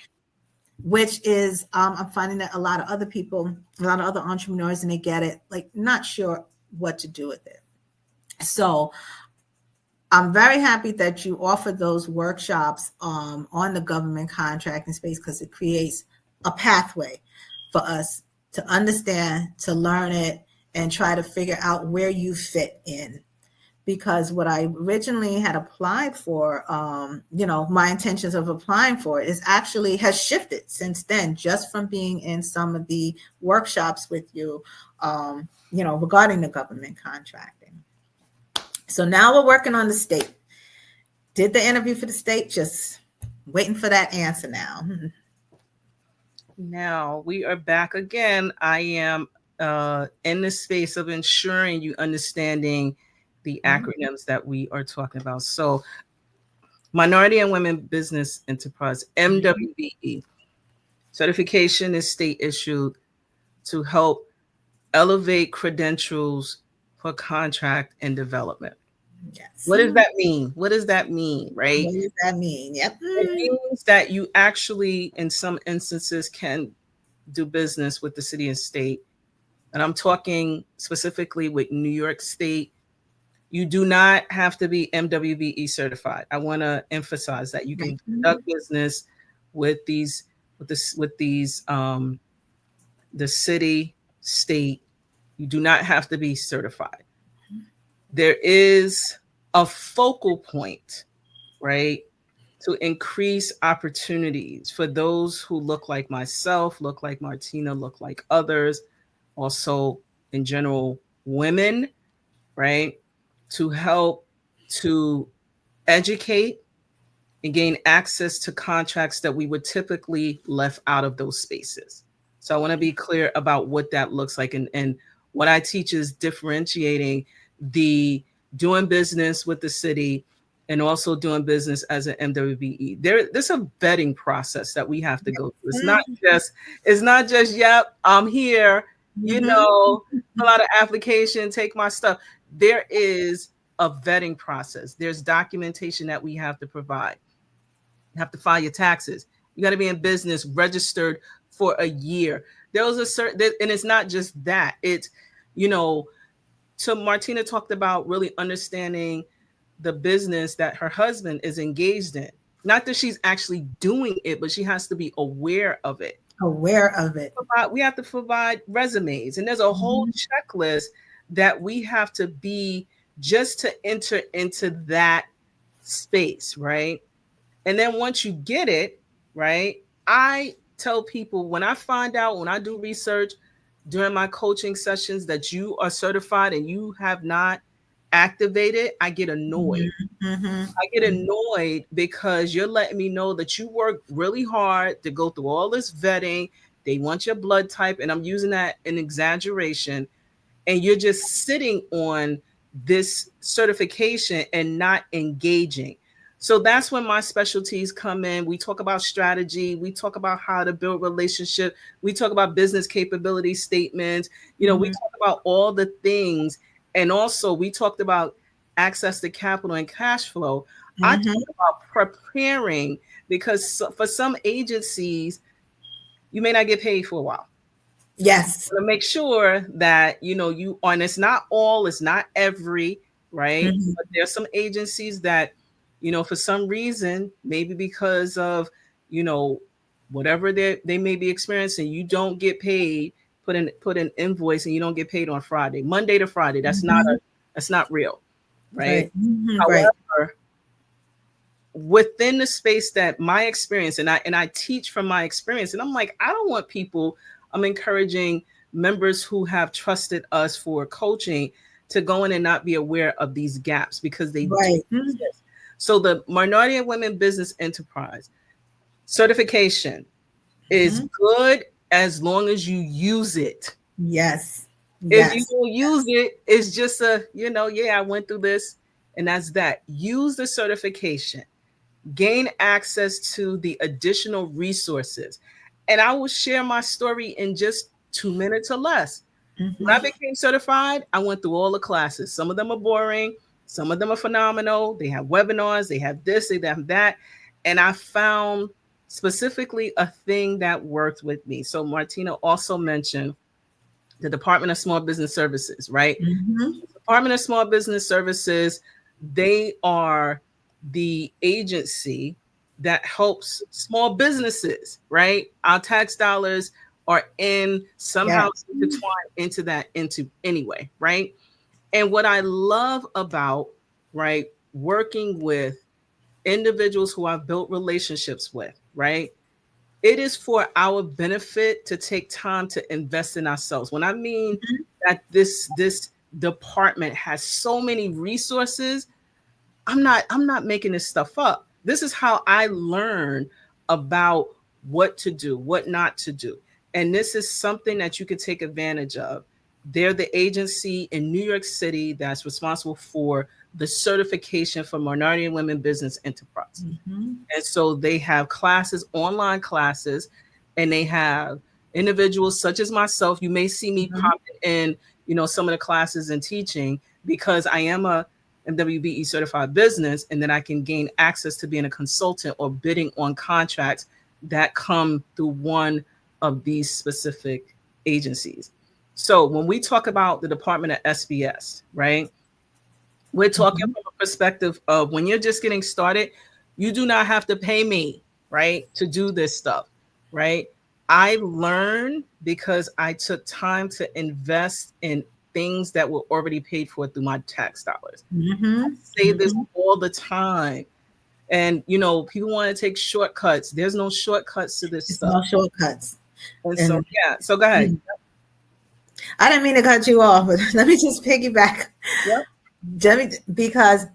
Which is, I'm finding that a lot of other people, a lot of other entrepreneurs, and they get it, like, not sure what to do with it. So I'm very happy that you offer those workshops on the government contracting space, because it creates a pathway for us to understand, to learn it, and try to figure out where you fit in. Because what I originally had applied for, my intentions of applying for it is actually has shifted since then, just from being in some of the workshops with you, regarding the government contracting. So now we're working on the state. Did the interview for the state, just waiting for that answer now. Now we are back again. I am in the space of ensuring you understanding the acronyms that we are talking about. So Minority and Women Business Enterprise, MWBE. Certification is state issued to help elevate credentials for contract and development. Yes. What does that mean? What does that mean, right? What does that mean? Yep. It means that you actually, in some instances, can do business with the city and state and I'm talking specifically with New York State, you do not have to be MWBE certified. I want to emphasize that you can conduct business with these the city, state. You do not have to be certified. There is a focal point, right, to increase opportunities for those who look like myself, look like Martina, look like others, also in general, women, right, to help to educate and gain access to contracts that we would typically left out of those spaces. So I want to be clear about what that looks like. And what I teach is differentiating the doing business with the city and also doing business as an MWBE. There's a vetting process that we have to go through. It's not just, yep, I'm here, fill out an application, take my stuff. There is a vetting process. There's documentation that we have to provide. You have to file your taxes. You got to be in business registered for a year. There was a certain, and it's not just that. It's, so Martina talked about really understanding the business that her husband is engaged in. Not that she's actually doing it, but she has to be aware of it. We have to provide resumes, and there's a whole checklist that we have to be just to enter into that space, right? And then once you get it, right, I tell people when I find out, when I do research during my coaching sessions that you are certified and you have not activated, I get annoyed. I get annoyed because you're letting me know that you work really hard to go through all this vetting. They want your blood type, and I'm using that in exaggeration. And you're just sitting on this certification and not engaging. So that's when my specialties come in. We talk about strategy. We talk about how to build relationship. We talk about business capability statements. We talk about all the things. And also we talked about access to capital and cash flow. I talk about preparing because for some agencies, you may not get paid for a while. Yes. To make sure that, you are, and it's not every, right? But there's some agencies that, for some reason, maybe because of, whatever they may be experiencing, you don't get paid, put an invoice and you don't get paid on Friday, Monday to Friday. That's not real. Right. However, within the space that my experience, and I teach from my experience, and I'm like, I don't want people, I'm encouraging members who have trusted us for coaching to go in and not be aware of these gaps because they do exist. So the Minority and Women Business Enterprise certification is good as long as you use it. Yes. If you don't use it, it's just I went through this and that's that. Use the certification, gain access to the additional resources. And I will share my story in just 2 minutes or less. When I became certified, I went through all the classes. Some of them are boring. Some of them are phenomenal. They have webinars. They have this, they have that. And I found specifically a thing that worked with me. So Martina also mentioned the Department of Small Business Services, right? The Department of Small Business Services, they are the agency that helps small businesses, right? Our tax dollars are somehow intertwined into anyway, right? And what I love about, right, working with individuals who I've built relationships with, right? It is for our benefit to take time to invest in ourselves. When I mean that this department has so many resources, I'm not making this stuff up. This is how I learn about what to do, what not to do. And this is something that you can take advantage of. They're the agency in New York City that's responsible for the certification for Minority and Women Business Enterprise. And so they have classes, online classes, and they have individuals such as myself. You may see me popping in, some of the classes and teaching because I am a MWBE certified business, and then I can gain access to being a consultant or bidding on contracts that come through one of these specific agencies. So when we talk about the Department of SBS, right? We're talking Mhm. from a perspective of when you're just getting started, you do not have to pay me, right, to do this stuff, right? I learned because I took time to invest in things that were already paid for through my tax dollars. I Mhm. say this Mhm. all the time. And people want to take shortcuts. There's no shortcuts to this It's stuff. no shortcuts. And so And yeah, so go ahead. mm, I didn't mean to cut you off, but let me just piggyback. Yep. Because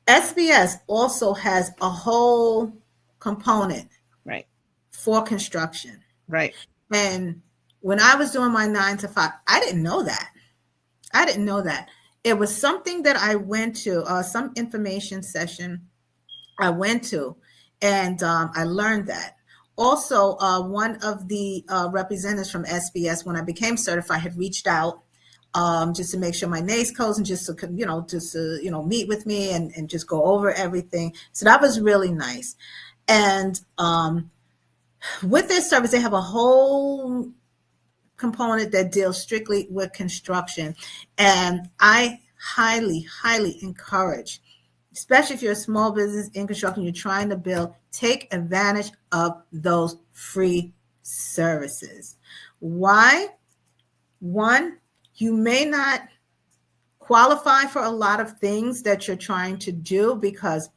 SBS also has a whole component Right. for construction. Right. And when I was doing my 9 to 5, I didn't know that. I didn't know that. It was something that I went to, some information session I went to, and I learned that. Also, one of the representatives from SBS, when I became certified, had reached out just to make sure my NACE codes and just to meet with me and just go over everything. So that was really nice. And with their service, they have a whole component that deals strictly with construction, and I highly encourage, especially if you're a small business in construction, you're trying to build, take advantage of those free services. Why? One, you may not qualify for a lot of things that you're trying to do because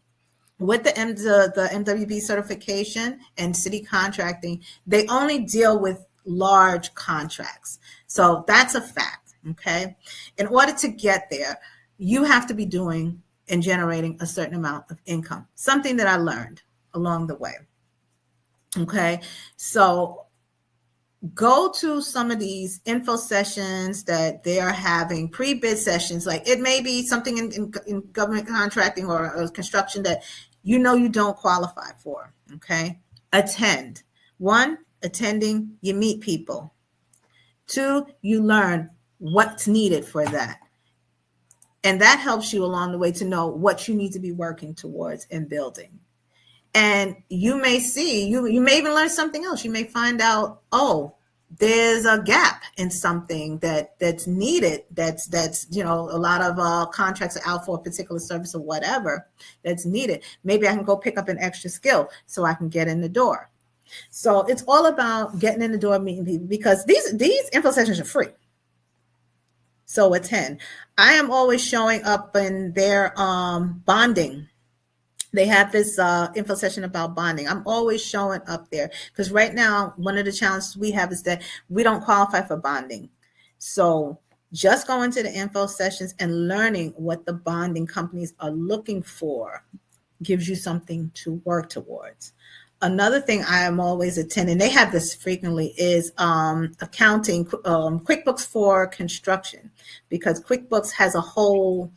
with the MWB certification and city contracting, they only deal with large contracts. So that's a fact. Okay. In order to get there, you have to be doing and generating a certain amount of income, something that I learned along the way. Okay. So go to some of these info sessions that they are having, pre-bid sessions. Like it may be something in government contracting or construction that you don't qualify for. Okay. Attend. One, attending, you meet people. Two, you learn what's needed for that. And that helps you along the way to know what you need to be working towards and building. And you may see, you may even learn something else. You may find out, oh, there's a gap in something that's needed. That's a lot of contracts are out for a particular service or whatever that's needed. Maybe I can go pick up an extra skill so I can get in the door. So it's all about getting in the door, meeting people, because these info sessions are free. So attend. I am always showing up in their bonding. They have this info session about bonding. I'm always showing up there because right now, one of the challenges we have is that we don't qualify for bonding. So just going to the info sessions and learning what the bonding companies are looking for gives you something to work towards. Another thing I am always attending, they have this frequently, is accounting, QuickBooks for construction, because QuickBooks has a whole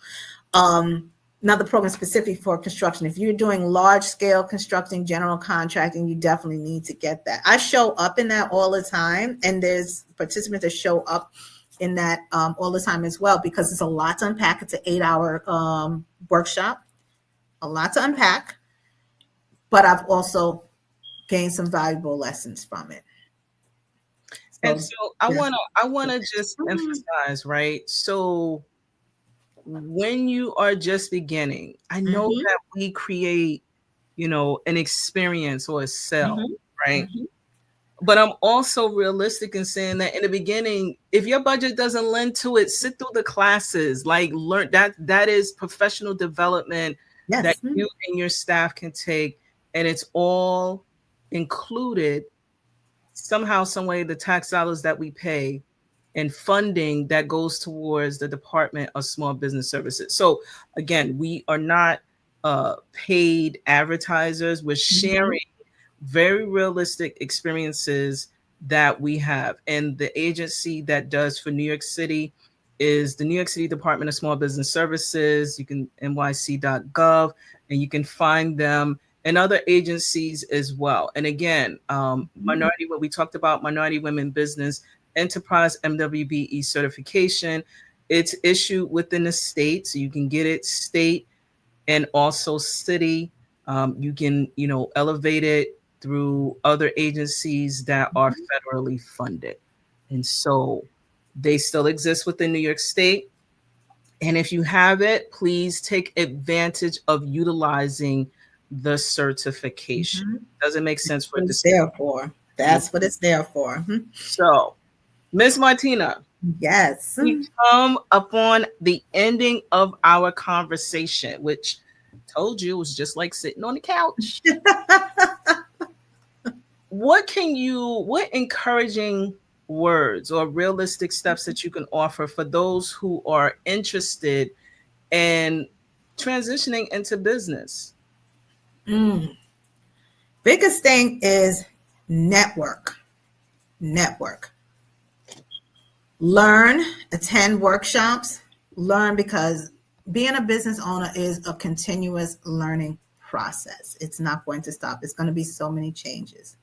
another program specific for construction. If you're doing large scale constructing, general contracting, you definitely need to get that. I show up in that all the time, and there's participants that show up in that all the time as well, because it's a lot to unpack. It's an 8-hour workshop, a lot to unpack, but I've also gained some valuable lessons from it. And So so I yeah. want to just emphasize, right? So when you are just beginning, I know Mhm, that we create, an experience or a sell, mhm, right? mhm. But I'm also realistic in saying that in the beginning, if your budget doesn't lend to it, sit through the classes, like learn that is professional development that Yes. you and your staff can take, and it's all included somehow, some way, the tax dollars that we pay and funding that goes towards the Department of Small Business Services. So again, we are not paid advertisers. We're Mhm, sharing very realistic experiences that we have. And the agency that does for New York City is the New York City Department of Small Business Services. You can nyc.gov, and you can find them and other agencies as well. And again, mhm, minority, what we talked about, minority women business enterprise MWBE certification. It's issued within the state, so you can get it state and also city. You can, elevate it through other agencies that are federally funded. And so they still exist within New York State. And if you have it, please take advantage of utilizing the certification. Mhm. Doesn't make sense That's for what it to it's stay. there for. That's what it's there for. Mhm. So, Miss Martina, Yes. we come upon the ending of our conversation, which told you it was just like sitting on the couch. What encouraging words or realistic steps that you can offer for those who are interested in transitioning into business? Mm. Biggest thing is network. Network. Learn, attend workshops, learn because being a business owner is a continuous learning process. It's not going to stop. It's going to be so many changes.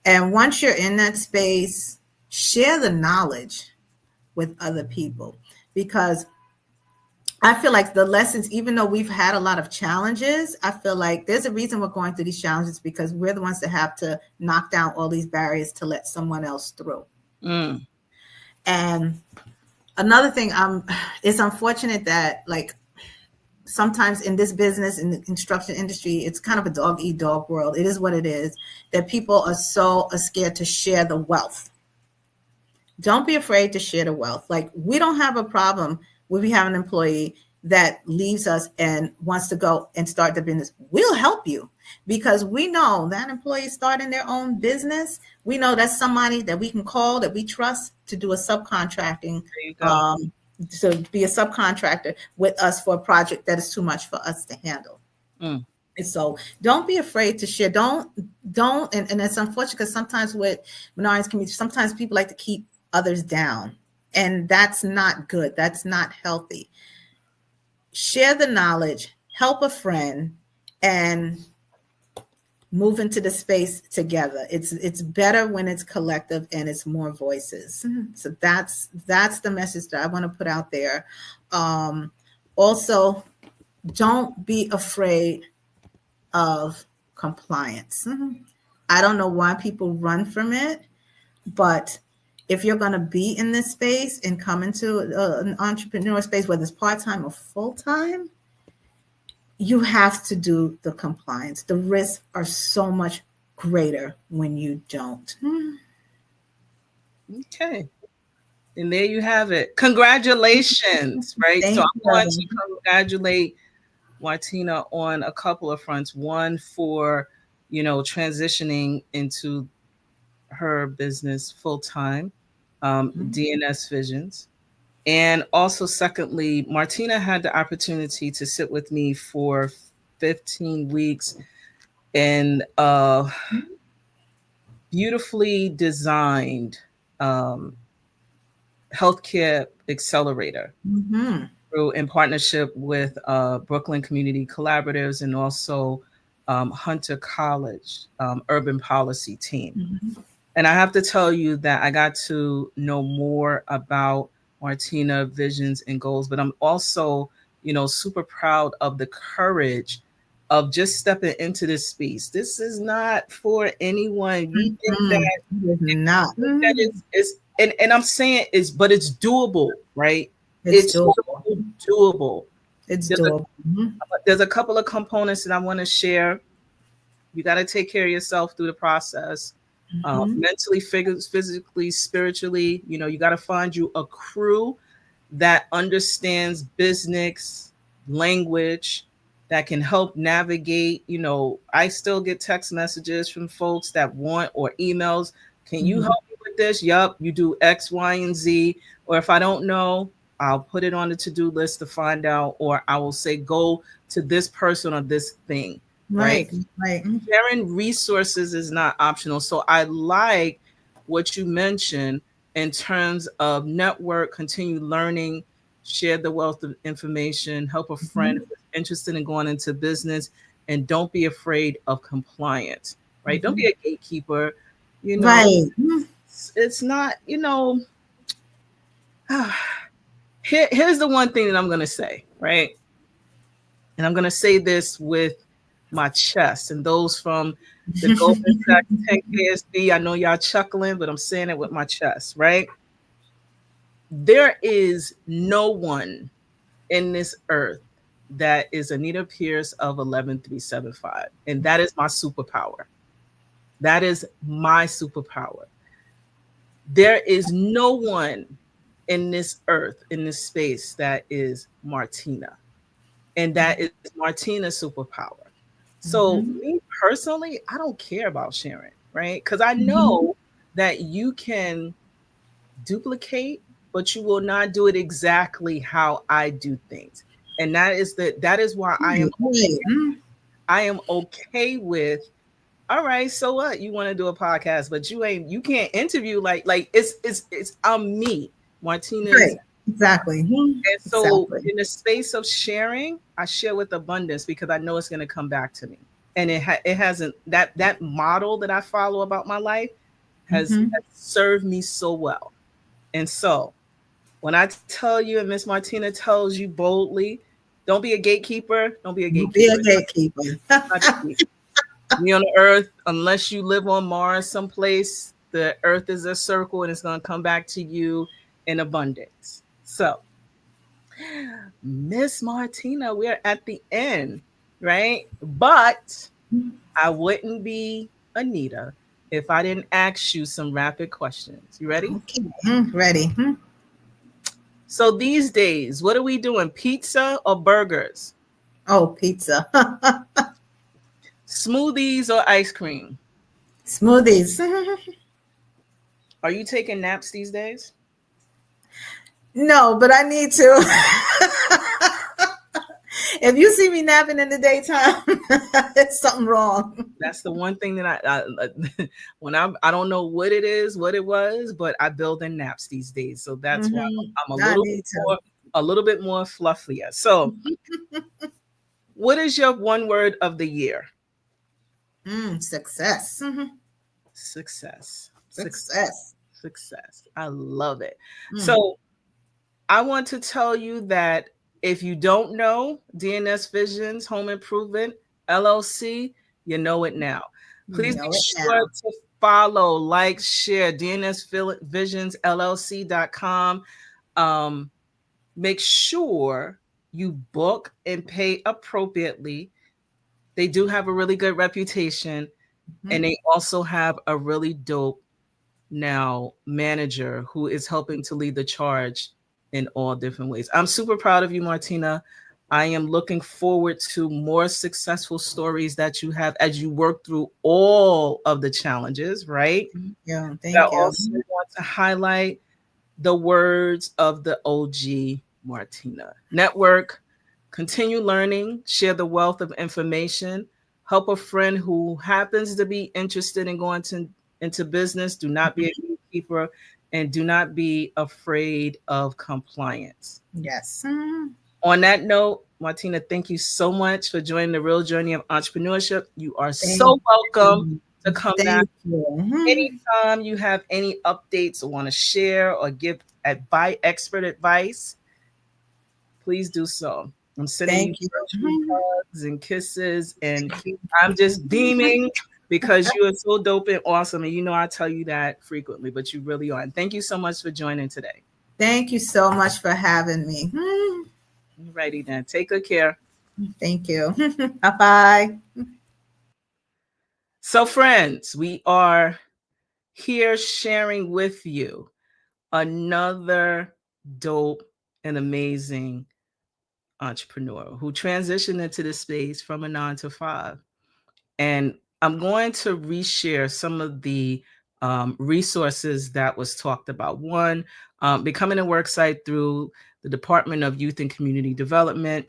And once you're in that space, share the knowledge with other people because I feel like the lessons, even though we've had a lot of challenges, I feel like there's a reason we're going through these challenges because we're the ones that have to knock down all these barriers to let someone else through. Mm. And another thing, it's unfortunate that like sometimes in this business, in the construction industry, it's kind of a dog eat dog world. It is what it is, that people are so scared to share the wealth. Don't be afraid to share the wealth. Like we don't have a problem when we have an employee that leaves us and wants to go and start the business. We'll help you because we know that employee is starting their own business. We know that's somebody that we can call that we trust to do a subcontracting, There you go. to be a subcontractor with us for a project that is too much for us to handle. Mm. And so don't be afraid to share. Don't, and it's unfortunate because sometimes with minorities community, sometimes people like to keep others down. And that's not good. That's not healthy. Share the knowledge, help a friend, and move into the space together. It's better when it's collective and it's more voices. So that's the message that I want to put out there. Also, don't be afraid of compliance. I don't know why people run from it, but if you're going to be in this space and come into an entrepreneur space, whether it's part-time or full-time, you have to do the compliance. The risks are so much greater when you don't. Okay. And there you have it. Congratulations, right? So Thank I'm going to you. congratulate Martina on a couple of fronts. One for, transitioning into her business full time, DNS Visions. And also, secondly, Martina had the opportunity to sit with me for 15 weeks in a beautifully designed healthcare accelerator Mm-hmm. through in partnership with Brooklyn Community Collaboratives and also Hunter College Urban Policy Team. Mm-hmm. And I have to tell you that I got to know more about Martina visions and goals, but I'm also, super proud of the courage of just stepping into this space. This is not for anyone. You think Mm-hmm. that It is not. that is and I'm saying is, but it's doable, right? It's It's doable. so doable. It's There's a doable. Mm-hmm. there's a couple of components that I want to share. You got to take care of yourself through the process, Mm-hmm. mentally, physically, spiritually. You got to find you a crew that understands business language that can help navigate. I still get text messages from folks that want or emails. Can you Mm-hmm. help me with this? Yup, you do X, Y, and Z. Or if I don't know, I'll put it on the to-do list to find out, or I will say, go to this person or this thing, right? Right. Right. Sharing resources is not optional. So I like what you mentioned in terms of network, continue learning, share the wealth of information, help a friend Mm-hmm. who's interested in going into business, and don't be afraid of compliance, right? Don't Mm-hmm. be a gatekeeper. You know, Right. it's not, here's the one thing that I'm going to say, right? And I'm going to say this with my chest. And those from the Goldman Sachs 10KSB, I know y'all chuckling, but I'm saying it with my chest, right? There is no one in this earth that is Anita Pierce of 11375. And that is my superpower. That is my superpower. There is no one in this earth, in this space, that is Martina. And that is Martina's superpower. So, Mhm. me personally, I don't care about sharing, right? Because I Mhm. know that you can duplicate, but you will not do it exactly how I do things. And that is why Right, right. Mhm. I am okay with, all right, so what? You want to do a podcast, but you can't interview like it's I'm me. Martina's. Right. Exactly. Mhm. And so Exactly. in the space of sharing, I share with abundance because I know it's going to come back to me. And it hasn't, that model that I follow about my life has Mhm. served me so well. And so when I tell you and Miss Martina tells you boldly, don't be a gatekeeper. Don't be a Don't be gatekeeper. a gatekeeper. Not to be on the earth unless you live on Mars someplace. The earth is a circle and it's going to come back to you in abundance. So Miss Martina, we're at the end, right? But I wouldn't be Anita if I didn't ask you some rapid questions. You ready? Okay. Ready. So these days, what are we doing? Pizza or burgers? Oh, pizza. Smoothies or ice cream? Smoothies. Are you taking naps these days? No, but I need to. If you see me napping in the daytime, it's something wrong. That's the one thing that I when I don't know what it is, what it was, but I build in naps these days. So that's why I'm I need to. a little bit more fluffier. So, what is your one word of the year? Success. Success. Success. Success. Success. I love it. Mm. So, I want to tell you that if you don't know DNS Visions Home Improvement LLC, you know it now. You Please be know it sure now. to follow, like, share DNSVisionsLLC.com. Make sure you book and pay appropriately. They do have a really good reputation, and Mhm. they also have a really dope now manager who is helping to lead the charge in all different ways. I'm super proud of you, Martina. I am looking forward to more successful stories that you have as you work through all of the challenges, right? Yeah, But I thank you. also want to highlight the words of the OG Martina. Network, continue learning, share the wealth of information, help a friend who happens to be interested in into business. Do not be a gatekeeper and do not be afraid of compliance. Yes. On that note, Martina, thank you so much for joining the real journey of entrepreneurship. You are Thank so welcome you. to come back Thank you. anytime you have any updates or want to share or give expert advice, please do so. I'm sending you Thank you. virtual hugs and kisses, and I'm just beaming because you are so dope and awesome. And you know I tell you that frequently, but you really are. And thank you so much for joining today. Thank you so much for having me. Alrighty then. Take good care. Thank you. Bye bye. So, friends, we are here sharing with you another dope and amazing entrepreneur who transitioned into the space from a 9 to 5. And I'm going to reshare some of the resources that was talked about. One, becoming a worksite through the Department of Youth and Community Development.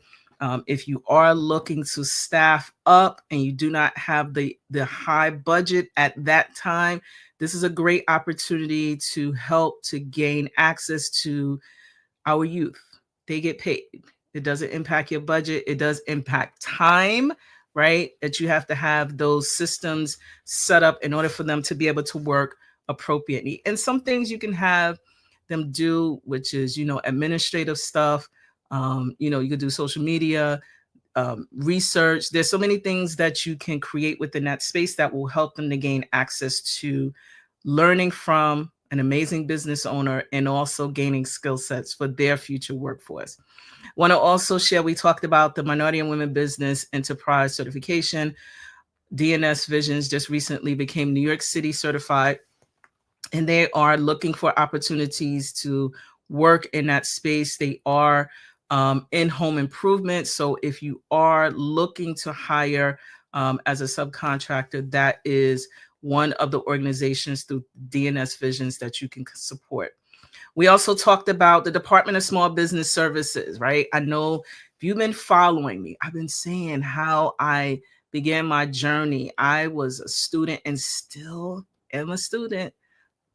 If you are looking to staff up and you do not have the high budget at that time, this is a great opportunity to help to gain access to our youth. They get paid. It doesn't impact your budget. It does impact time, right? That you have to have those systems set up in order for them to be able to work appropriately. And some things you can have them do, which is, administrative stuff. You could do social media. research. There's so many things that you can create within that space that will help them to gain access to learning from an amazing business owner and also gaining skill sets for their future workforce. Want to also share, we talked about the Minority and Women Business Enterprise Certification. DNS Visions just recently became New York City certified, and they are looking for opportunities to work in that space. They are in home improvement. So if you are looking to hire as a subcontractor, that is one of the organizations through DNS Visions that you can support. We also talked about the Department of Small Business Services, right? I know if you've been following me, I've been saying how I began my journey. I was a student and still am a student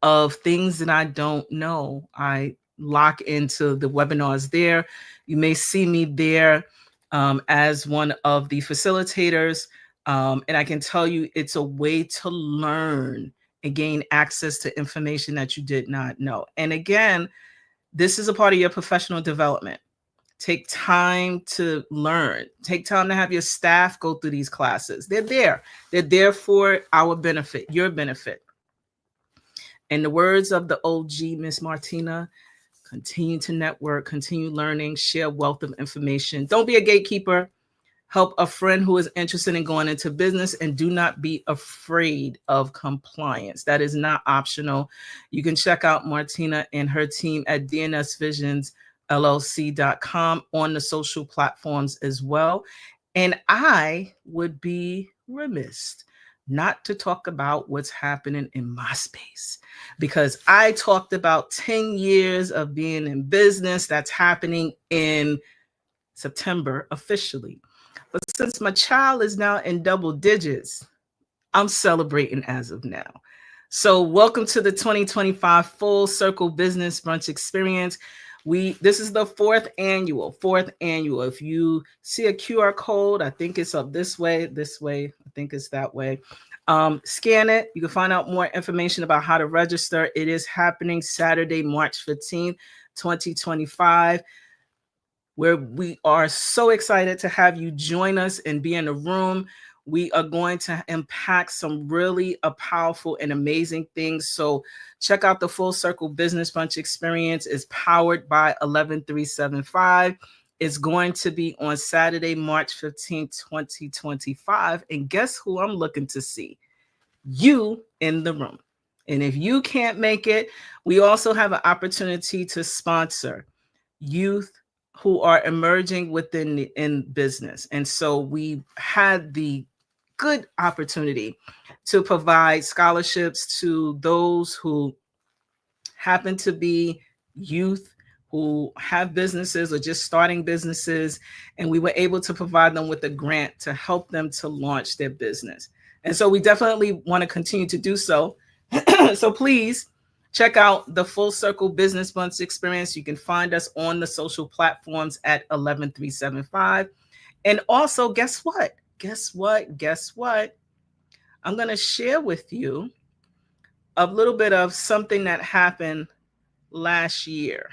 of things that I don't know. I lock into the webinars there. You may see me there as one of the facilitators. And I can tell you it's a way to learn and gain access to information that you did not know. And again, this is a part of your professional development. Take time to learn. Take time to have your staff go through these classes. They're there. They're there for our benefit, your benefit. In the words of the OG, Miss Martina, continue to network, continue learning, share wealth of information. Don't be a gatekeeper. Help a friend who is interested in going into business, and do not be afraid of compliance. That is not optional. You can check out Martina and her team at dnsvisionsllc.com on the social platforms as well. And I would be remiss not to talk about what's happening in my space, because I talked about 10 years of being in business. That's happening in September officially. But since my child is now in double digits, I'm celebrating as of now. So welcome to the 2025 Full Circle Business Brunch Experience. This is the fourth annual. If you see a QR code, I think it's up this way, I think it's that way. Scan it. You can find out more information about how to register. It is happening Saturday, March 15th, 2025. Where we are so excited to have you join us and be in the room. We are going to impact some really powerful and amazing things. So check out the Full Circle Business Brunch Experience. It's powered by 11375. It's going to be on Saturday, March 15th, 2025. And guess who I'm looking to see? You in the room. And if you can't make it, we also have an opportunity to sponsor youth who are emerging in business. And so we had the good opportunity to provide scholarships to those who happen to be youth who have businesses or just starting businesses. And we were able to provide them with a grant to help them to launch their business. And so we definitely want to continue to do so. So please, check out the Full Circle Business Brunch Experience. You can find us on the social platforms at 11375. And also, guess what? I'm going to share with you a little bit of something that happened last year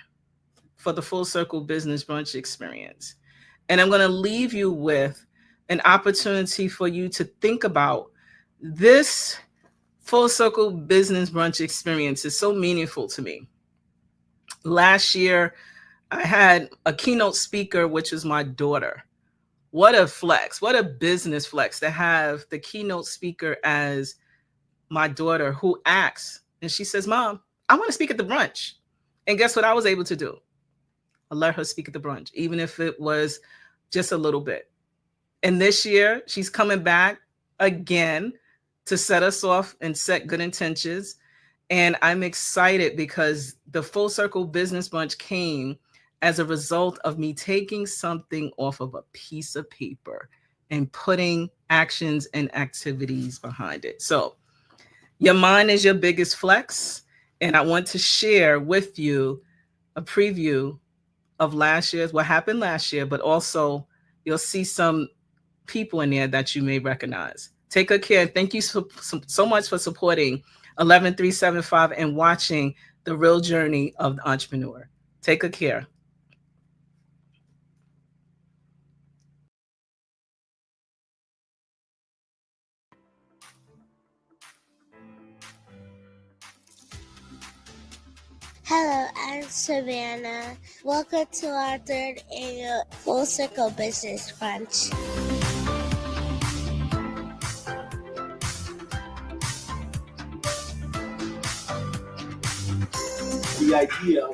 for the Full Circle Business Brunch Experience. And I'm going to leave you with an opportunity for you to think about this. Full Circle Business Brunch Experience is so meaningful to me. Last year, I had a keynote speaker, which is my daughter. What a flex, what a business flex to have the keynote speaker as my daughter, who acts. And she says, Mom, I want to speak at the brunch. And guess what I was able to do? I let her speak at the brunch, even if it was just a little bit. And this year, she's coming back again to set us off and set good intentions. And I'm excited because the Full Circle Business Brunch came as a result of me taking something off of a piece of paper and putting actions and activities behind it. So your mind is your biggest flex. And I want to share with you a preview of what happened last year, but also you'll see some people in there that you may recognize. Take good care. Thank you so much for supporting 11375 and watching the real journey of the entrepreneur. Take good care. Hello, I'm Savannah. Welcome to our third annual Full Circle Business Brunch. The idea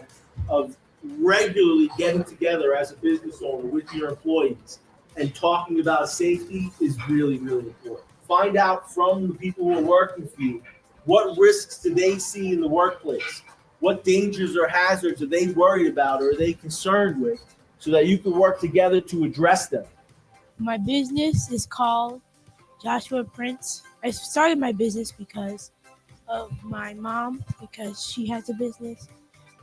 of regularly getting together as a business owner with your employees and talking about safety is really, really important. Find out from the people who are working for you, what risks do they see in the workplace? What dangers or hazards are they worried about or are they concerned with so that you can work together to address them? My business is called Joshua Prince. I started my business because of my mom, because she has a business.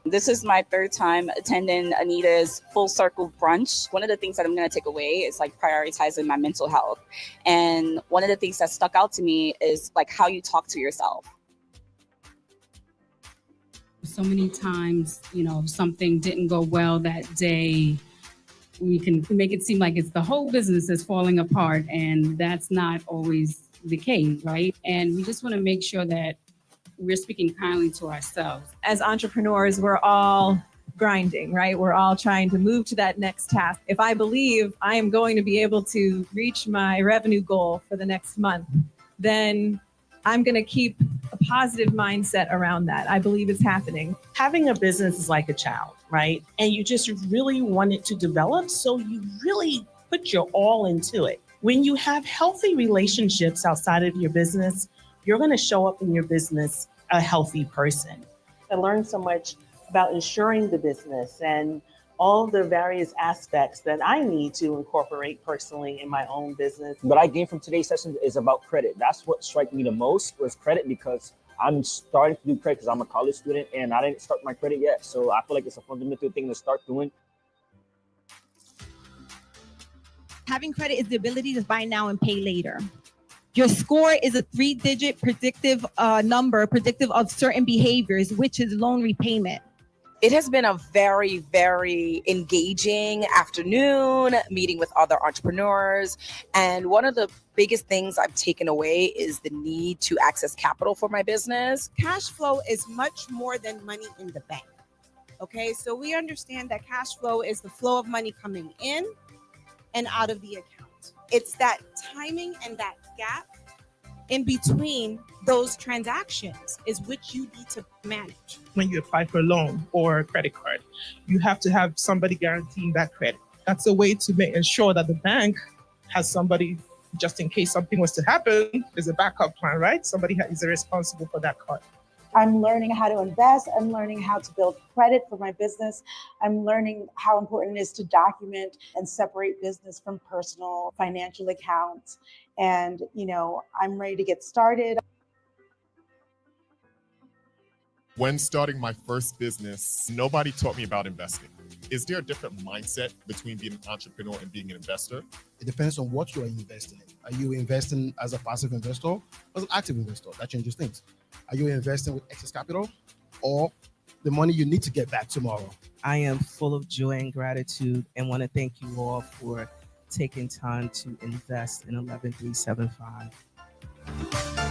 This is my third time attending Anita's Full Circle Brunch. One of the things that I'm going to take away is like prioritizing my mental health. And one of the things that stuck out to me is like how you talk to yourself. So many times, something didn't go well that day. We can make it seem like it's the whole business is falling apart, and that's not always the case, right? And we just want to make sure that we're speaking kindly to ourselves. As entrepreneurs, we're all grinding, right? We're all trying to move to that next task. If I believe I am going to be able to reach my revenue goal for the next month, then I'm going to keep a positive mindset around that. I believe it's happening. Having a business is like a child, right? And you just really want it to develop, so you really put your all into it. When you have healthy relationships outside of your business, you're going to show up in your business a healthy person. I learned so much about insuring the business and all the various aspects that I need to incorporate personally in my own business. What I gained from today's session is about credit. That's what struck me the most was credit, because I'm starting to do credit because I'm a college student and I didn't start my credit yet. So I feel like it's a fundamental thing to start doing. Having credit is the ability to buy now and pay later. Your score is a 3-digit predictive number, predictive of certain behaviors, which is loan repayment. It has been a very, very engaging afternoon meeting with other entrepreneurs. And one of the biggest things I've taken away is the need to access capital for my business. Cash flow is much more than money in the bank. Okay, so we understand that cash flow is the flow of money coming in and out of the account. It's that timing and that gap in between those transactions is which you need to manage. When you apply for a loan or a credit card, you have to have somebody guaranteeing that credit. That's a way to ensure that the bank has somebody, just in case something was to happen, there's a backup plan, right? Somebody is responsible for that card. I'm learning how to invest. I'm learning how to build credit for my business. I'm learning how important it is to document and separate business from personal financial accounts. And, I'm ready to get started. When starting my first business, nobody taught me about investing. Is there a different mindset between being an entrepreneur and being an investor? It depends on what you are investing in. Are you investing as a passive investor or as an active investor? That changes things. Are you investing with excess capital or the money you need to get back tomorrow? I am full of joy and gratitude and want to thank you all for taking time to invest in 11375.